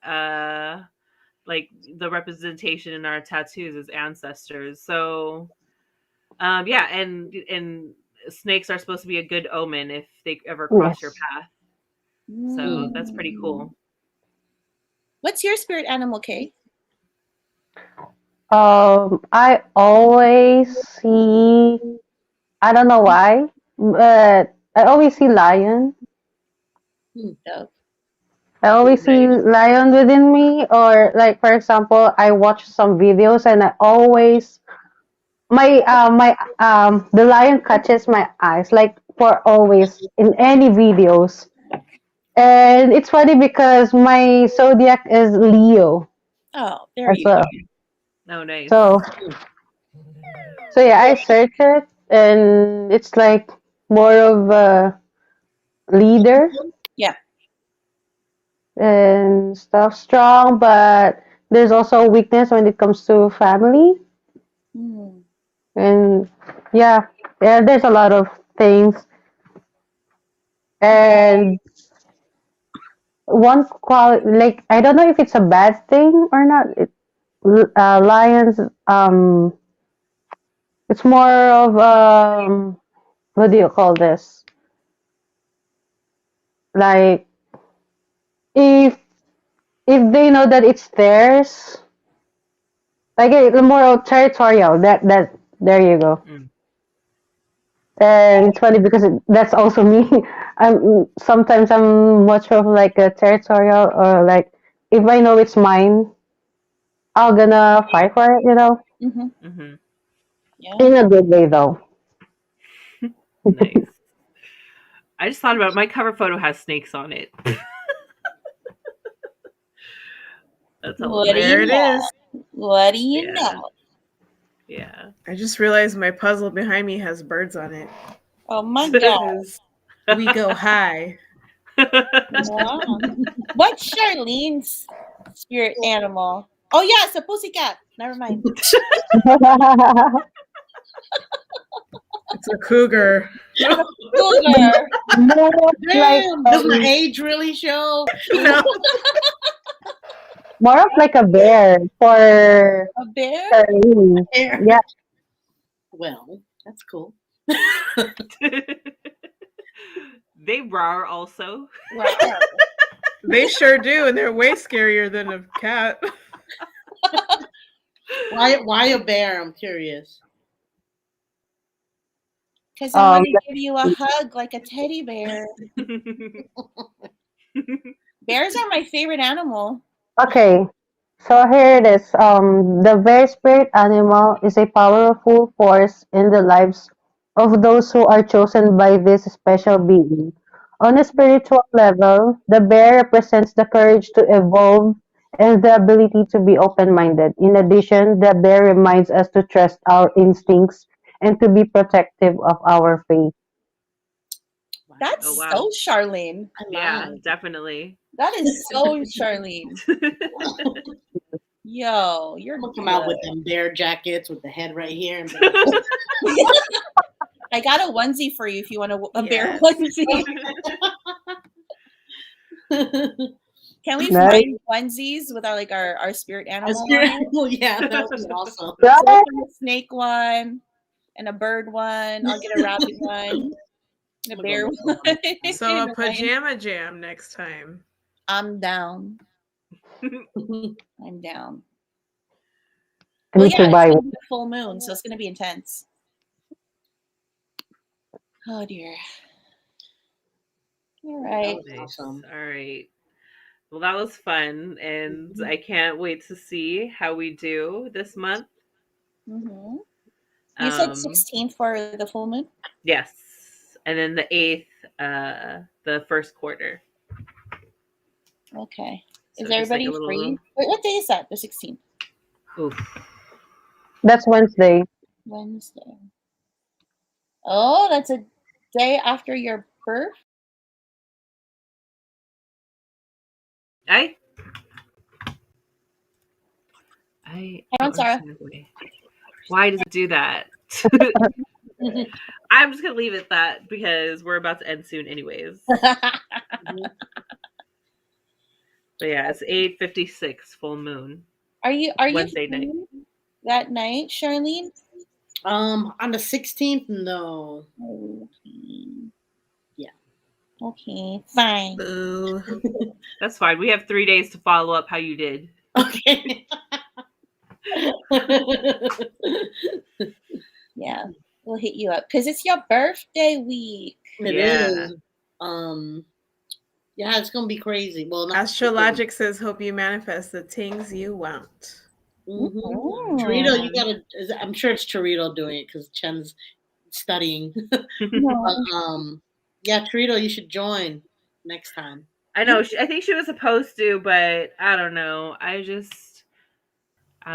like the representation in our tattoos is ancestors. So, yeah, and snakes are supposed to be a good omen if they ever cross your path. So that's pretty cool. What's your spirit animal, Kay? I always see, I don't know why, but I always see lion. Dove. I always see lion within me, or like for example, I watch some videos and I always the lion catches my eyes like for always in any videos. And it's funny because my zodiac is Leo Oh, there as you well. Oh, nice. So yeah, I search it and it's like more of a leader. Yeah. and stuff. Strong, but there's also a weakness when it comes to family. Hmm. And yeah, yeah, there's a lot of things. And one quality, like I don't know if it's a bad thing or not. Lions, it's more of what do you call this? Like if they know that it's theirs, like it's more of territorial. That there you go. Mm. And it's funny because that's also me. Sometimes I'm much of like a territorial, or like if I know it's mine, I'm gonna fight for it. Hmm. Hmm. Yeah. In a good way though. Nice. I just thought about it. My cover photo has snakes on it. That's What do hilarious. There you it know? is. What do you Yeah. know? Yeah. I just realized my puzzle behind me has birds on it. Oh my It god! says, "We go high." Wow. What's Charlene's spirit animal? Oh yeah, it's a pussycat. Never mind. It's a cougar. Cougar. More of like Damn, does my age really show? No. more of like a bear for A bear? Charlene. Yeah, Well, that's cool. They roar also. Wow. They sure do, and they're way scarier than a cat. Why a bear? I'm curious. Because I want um, to give you a hug like a teddy bear. Bears are my favorite animal. okay. So here it is. The bear spirit animal is a powerful force in the lives of those who are chosen by this special being. On a spiritual level, the bear represents the courage to evolve and the ability to be open-minded. In addition, the bear reminds us to trust our instincts and to be protective of our faith. That's Oh, wow. so Charlene. Yeah, Lied. definitely. That is so Charlene. Yo, you're I'm gonna come good. out with them bear jackets with the head right here. And I got a onesie for you if you want a bear Yes. onesie. Can we Nice. find onesies with our spirit animal on it? yeah, that would be awesome. So Right? a snake one and a bird one. I'll get a rabbit one. And a bear one. So and a a lion. pajama jam next time. I'm down. I'm down. I Well, need yeah, to buy it's one. gonna be a full moon, so it's gonna be intense. Oh dear. All right. That was awesome. All right. Well, that was fun, and I can't wait to see how we do this month. Mm-hmm. You said Um, 16th for the full moon? Yes, and then the 8th, the first quarter. Okay. So Is just like everybody a little- free? Wait, what day is that? The 16th? Oof. That's Wednesday. Wednesday. Oh, that's a day after your birth? I Come don't on, Sarah. understand why does it do that? I'm just gonna leave it that because we're about to end soon, anyways. But yeah, it's 8:56 full moon. Are you Wednesday night. free that night, Charlene? On the 16th, no. Okay. Yeah. Okay, fine. Boo. That's fine. We have 3 days to follow up how you did. Okay. Yeah, we'll hit you up because it's your birthday week. It Yeah. is. Yeah, it's gonna be crazy. Well, not Astrologic says, "Hope you manifest the things you want." Mm-hmm. Ooh. Torito, you gotta. I'm sure it's Torito doing it because Chen's studying. No. Yeah, Torito, you should join next time. I know. I think she was supposed to, but I don't know. I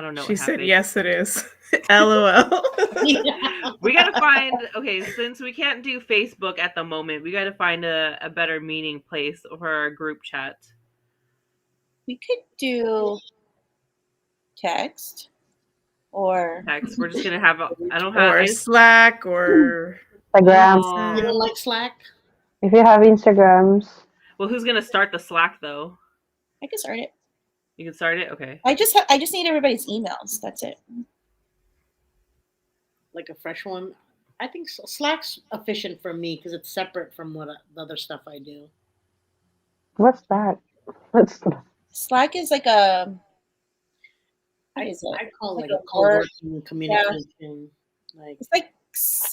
don't know. She what said, happened. "Yes, it is." LOL. We gotta find. Okay, since we can't do Facebook at the moment, we gotta find a better meeting place for our group chat. We could do text or Text. We're just gonna have. I don't have. Or Slack or Instagram. Oh. You don't like Slack? If you have Instagrams. Well, who's gonna start the Slack though? I can start it. You can start it. Okay. I just need everybody's emails. That's it. Like a fresh one? I think Slack's efficient for me because it's separate from what the other stuff I do. What's that? What's Slack is like a. What I is it? I call Like like a a co-working communication. Like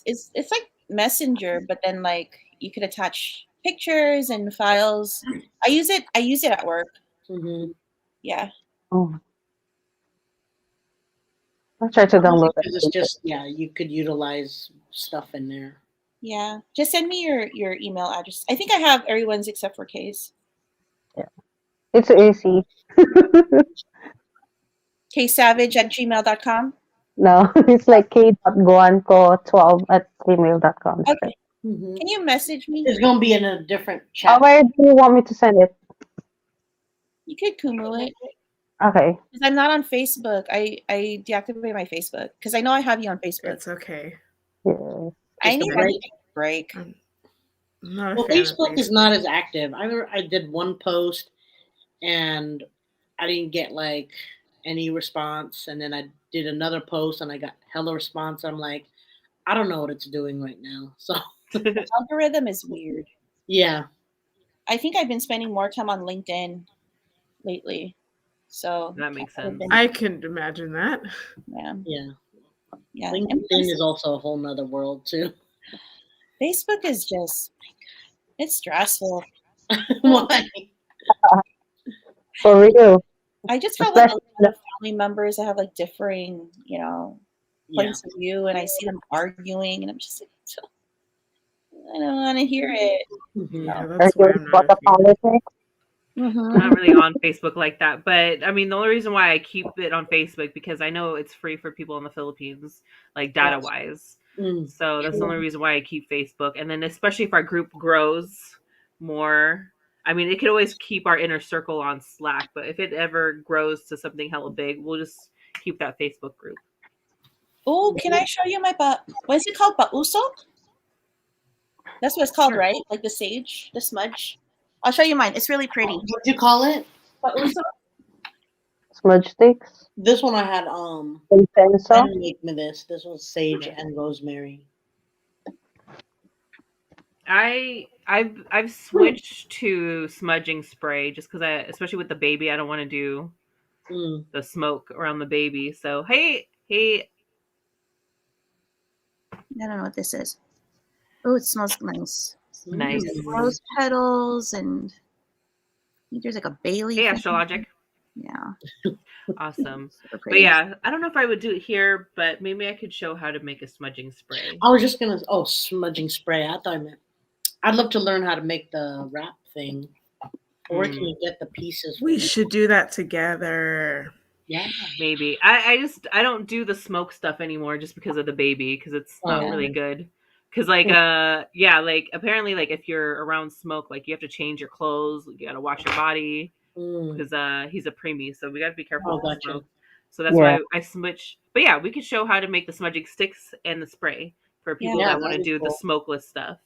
It's like Messenger, but then like you could attach pictures and files. I use it at work. mhm. Yeah. Oh. I'll try to download Because it's it. just you could utilize stuff in there. Yeah. Just send me your email address. I think I have everyone's except for Kay's. It's easy. ksavage@gmail.com. No, it's like k.goanco12@gmail.com. Okay. Mhm. Can you message me? It's gonna be in a different chat. Where do you want me to send it? You could Kumu it. Okay. Because I'm not on Facebook. I deactivated my Facebook because I know I have you on Facebook. it's okay. Yeah. I Just a need a break. break. I'm not a Well, fan of Facebook is not as active. I did one post and I didn't get like any response, and then I did another post and I got hella response. I'm like, I don't know what it's doing right now. So The algorithm is weird. yeah, I think I've been spending more time on LinkedIn lately. So That makes sense. I can imagine that. yeah. yeah. Yeah. LinkedIn And is also a whole nother world too. Facebook is just it's stressful. Why? For real. I just have like a Especially lot of family members that have like differing, Yeah. points of view, and I see them arguing, and I'm just like, I don't want to hear it. Mhm. Yeah, that's why arguing I'm about not the a fan. politics. I'm not really on Facebook like that, but I mean, the only reason why I keep it on Facebook because I know it's free for people in the Philippines, like data wise. Mm. So that's the only reason why I keep Facebook. And then, especially if our group grows more, I mean, it could always keep our inner circle on Slack, but if it ever grows to something hella big, we'll just keep that Facebook group. Oh, can I show you my what is it called? Pauso? That's what it's called, Sure. right? Like the sage, the smudge. I'll show you mine. It's really pretty. What'd you call it? Pauso? Smudge sticks. This one I had Incense. friend make me this. This was sage and rosemary. I've switched to smudging spray just because especially with the baby, I don't want to do Mm. the smoke around the baby. So hey, I don't know what this is. Oh, it smells nice. Nice. Mm. Rose petals and I think there's like a bay leaf. hey, in Astrologic, there. Yeah. awesome. Super But pretty. yeah, I don't know if I would do it here, but maybe I could show how to make a smudging spray. I was just gonna smudging spray. I thought I meant I'd love to learn how to make the wrap thing. Where can you get the pieces? We from? should do that together. Yeah. Maybe I don't do the smoke stuff anymore just because of the baby because it's not Oh. really good. Because like apparently like if you're around smoke, like you have to change your clothes, you gotta wash your body Mm. because he's a preemie, so we gotta be careful Oh, with the gotcha. smoke. So that's why I switch. But yeah, we could show how to make the smudging sticks and the spray for people Yeah, that want to that'd be do the cool. smokeless stuff.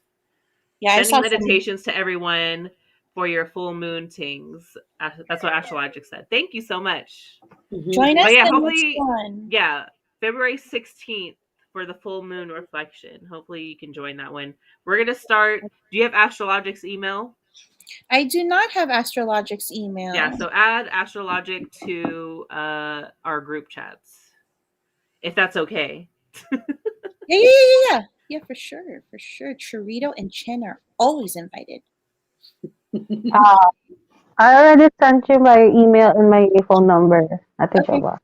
Yeah, I saw Sending some, meditations to everyone for your full moon tings. That's what Astrologic said. Thank you so much. Mhm. join us But yeah, the hopefully- next one. Yeah, February 16th for the full moon reflection. Hopefully you can join that one. We're going to start. Do you have Astrologic's email? I do not have Astrologic's email. Yeah, so add Astrologic to our group chats. If that's okay. Yeah, for sure. For sure. Chorito and Chen are always invited. I already sent you my email and my phone number. I think Okay. Joe.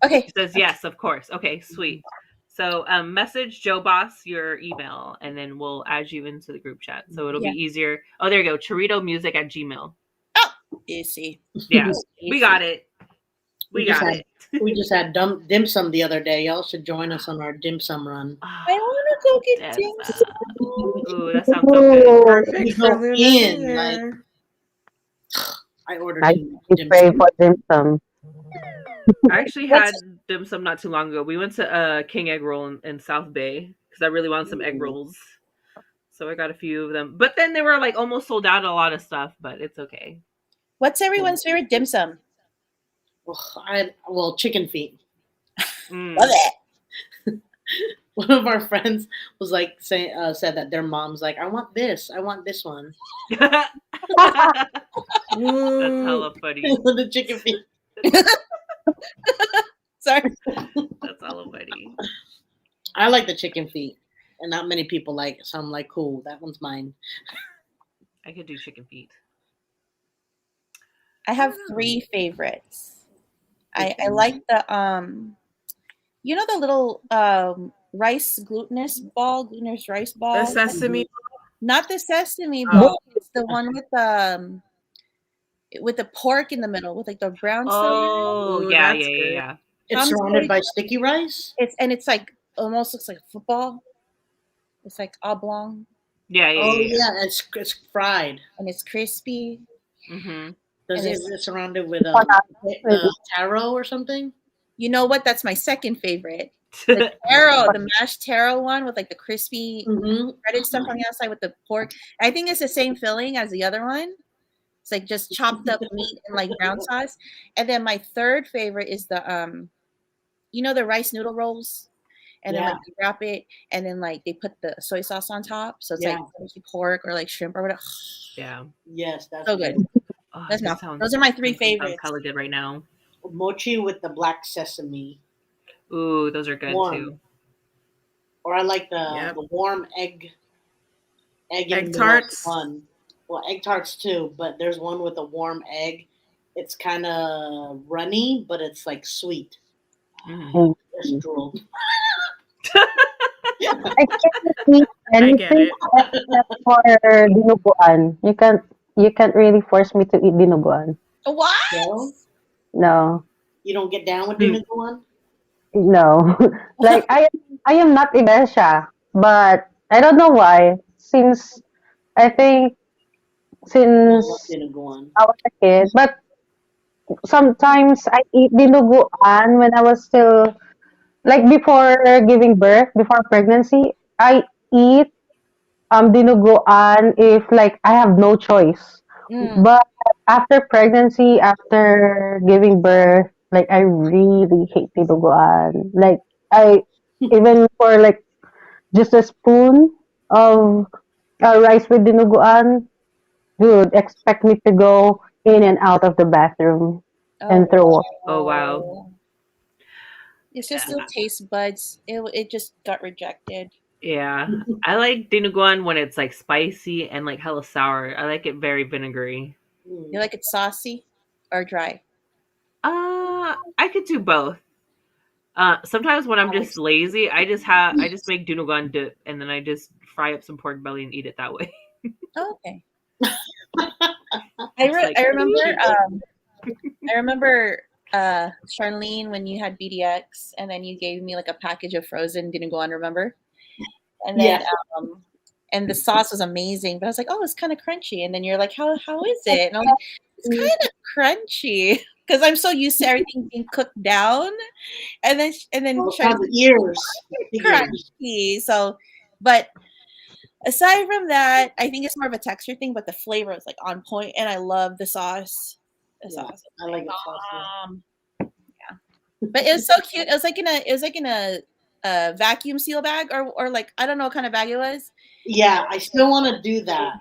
Okay. She says yes, of course. Okay, sweet. So message Joe Boss your email, and then we'll add you into the group chat. So it'll Yeah. be easier. Oh, there you go. ChoritoMusic@gmail. Easy. Yeah, we got it. We just got had, it. we just had dim sum the other day. Y'all should join us on our dim sum run. I want to go get Yes, dim Ooh, that sounds so good. Perfect We for go Lunar in, New Year. I ordered I him really dim pray sum. for dim sum. I actually had dim sum not too long ago. We went to King Egg Roll in South Bay because I really wanted some egg rolls. So I got a few of them. But then they were like almost sold out of a lot of stuff, but it's okay. What's everyone's favorite dim sum? Well, chicken feet. Mm. Love it. One of our friends was like said that their mom's like, I want this one. That's Ooh. hella funny. The chicken feet. Sorry. That's hella funny. I like the chicken feet, and not many people like it, so I'm like, cool, that one's mine. I could do chicken feet. I have 3 favorites. I like the you know the little glutinous rice ball. The sesame. Not the sesame Oh. ball. It's the one with the pork in the middle with like the brown stuff. Oh, Ooh, yeah, that's yeah, good. yeah. It's I'm surrounded sorry. by sticky rice. It's like almost looks like a football. It's like oblong Yeah, yeah, Oh yeah. yeah, it's fried. and it's crispy. Mm-hmm. Does And it it's- is it surrounded with Maybe. taro or something? You know what? That's my second favorite. The taro, the mashed taro one with like the crispy Mm-hmm. breaded stuff on the outside with the pork. I think it's the same filling as the other one. It's like just chopped up meat and like brown sauce. And then my third favorite is the you know the rice noodle rolls, and then Yeah. like they wrap it, and then like they put the soy sauce on top, so it's Yeah. like spicy pork or like shrimp or whatever. Yeah. Yes, that's So good. Oh, That's that those are my 3 sounds favorites. hella good right now. Mochi with the black sesame, Ooh, those are good Warm. too. or I like Yep. the warm egg in Egg the tarts. one. Well, egg tarts too, but there's one with a warm egg. It's kind of runny, but it's like sweet. Mm. Just drooled. I can't eat I get anything it. except for dinuguan. You can't really force me to eat dinuguan. What? No? No, You don't get down with Hmm. dinuguan? no. Like I am not Iglesia, but I don't know why. I think I love since dinuguan. I was a kid, but sometimes I eat dinuguan when I was still like before giving birth, before pregnancy. I eat dinuguan if like I have no choice. Mm. But after pregnancy, after giving birth, like I really hate dinuguan. Like I even for like just a spoon of rice with dinuguan, dude, expect me to go in and out of the bathroom and throw up. Oh, wow. It's just Yeah. the taste buds. It just got rejected. Yeah. I like dinuguan when it's like spicy and like hella sour. I like it very vinegary. Mm. You like it saucy or dry? I could do both. Sometimes when I'm just lazy, I just make dinuguan dip and then I just fry up some pork belly and eat it that way. Oh, okay. Like- I remember Charlene when you had BDX and then you gave me like a package of frozen dinuguan, remember? And then and the sauce was amazing, but I was like, oh, it's kind of crunchy. And then you're like, how is it? And I'm like, it's kind of crunchy because I'm so used to everything being cooked down. And then Well, Charlene probably ears. crunchy. So, but aside from that, I think it's more of a texture thing, but the flavor is like on point, and I love the sauce. The Yeah, sauce. I like it saucy. Yeah, but it was so cute. It was like in a vacuum seal bag, or like I don't know what kind of bag it was. Yeah, I still want to do that.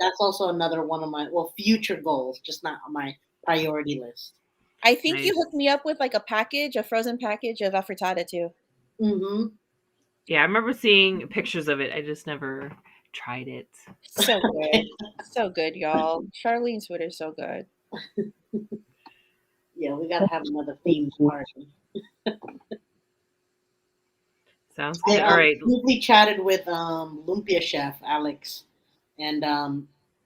That's also another one of my future goals, just not on my priority list. I think you Nice. hooked me up with like a frozen package of afrittata too. Mm-hmm. Yeah, I remember seeing pictures of it. I just never tried it. So good, so good, y'all. Charlene's food is so good. Yeah, we gotta have another themed party. Sounds good. All right. We chatted with Lumpia chef Alex, and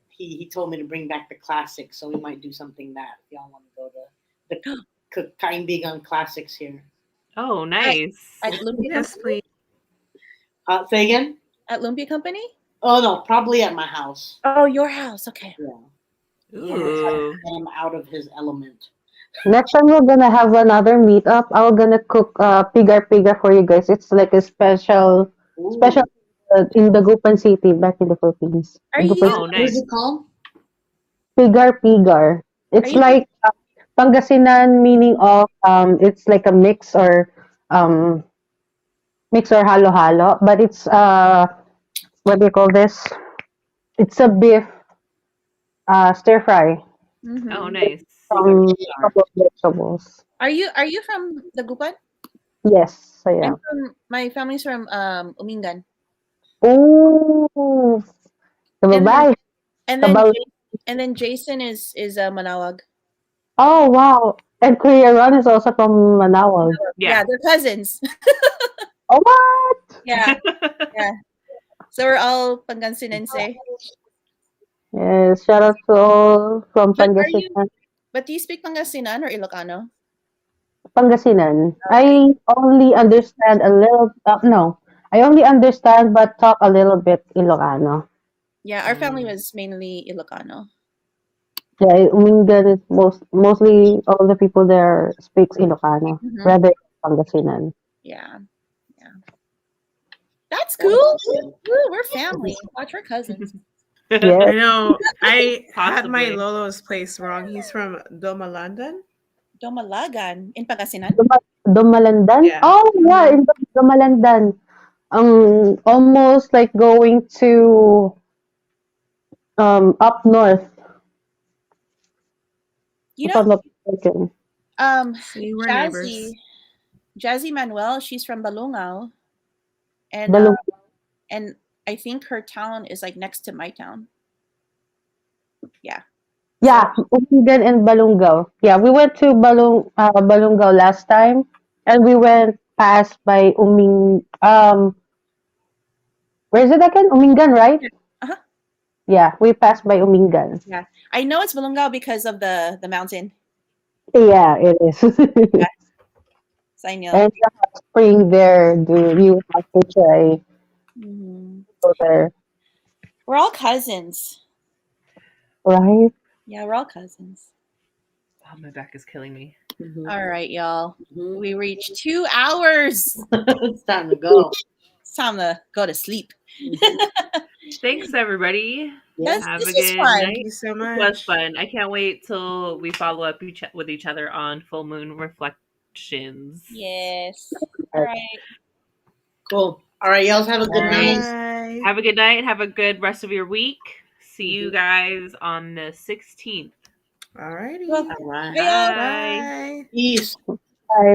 he told me to bring back the classics, so we might do something that if y'all want to go to the Kain Big on classics here. Oh, nice. At Lumpia Yes, Company? please. Say again? At Lumpia Company? Oh no, probably at my house. Oh, your house. Okay. Yeah. Ooh. Get him out of his element. Next time we're gonna have another meetup. I'm gonna cook pigar pigar for you guys. It's like a special in Dagupan City back in the Philippines. Are you- Dagupan Oh, What is nice. it called? pigar pigar. It's you- like Pangasinan, meaning of it's like a um mix or halo halo, but it's what do you call this? It's a beef stir fry. Mhm. Oh, nice. Couple of vegetables. Are you from the Gupan? Yes, I I'm am. from my family's from Umingan. Ooh, kababay. And then Kabal. and then Jason is Manawag. Oh wow! And Korea Ron is also from Manawag. Yeah, Yeah. they're cousins. Oh what? Yeah. So we're all Pangansinense. Yes, shout out to all from But are you Pangasinan. but do you speak Pangasinan or Ilocano? Pangasinan. I only understand a little. No, I only understand but talk a little bit Ilocano. Yeah, our family Mm. was mainly Ilocano. Yeah, Umingan is mostly all the people there speaks Ilocano Mhm. rather than Pangasinan. Yeah. That's cool. Woo, we're family. Watch, we're cousins. Yeah, I know. I had my Possibly. Lolo's place wrong. He's from Domalandan. Domalagan in Pangasinan. Dumalandan. Yeah. Oh yeah, Mhm. in Dumalandan. Almost like going to up north, You if I'm know, not mistaken. See, we're neighbors. Jazzy Manuel, she's from Balungao, and Balong. and I think her town is like next to my town. Yeah, Umingan and Balungao. Yeah, we went to Balungao last time, and we went past by where is it again? Umingan, right? Uh-huh. Yeah, we passed by Umingan. I know it's Balungao because of the mountain. Yeah, it is. So I know. And the hot spring there, dude. You have to try Mhm. go there, We're all cousins. right? Yeah, we're all cousins. Oh, my back is killing me. All right, y'all. Mhm. We reached 2 hours. It's time to go. It's time to go to sleep. Thanks, everybody. Yeah. Have This a was good fun. night. Thank you so It was much. fun. I can't wait till we follow up with each other on full moon reflections. Yes. All right. Cool. All right, y'all have a good night. Bye. Have a good night. Have a good rest of your week. See you guys on the 16th. Alrighty. Well, All right. Bye, y'all. Bye. Bye. Peace. Bye.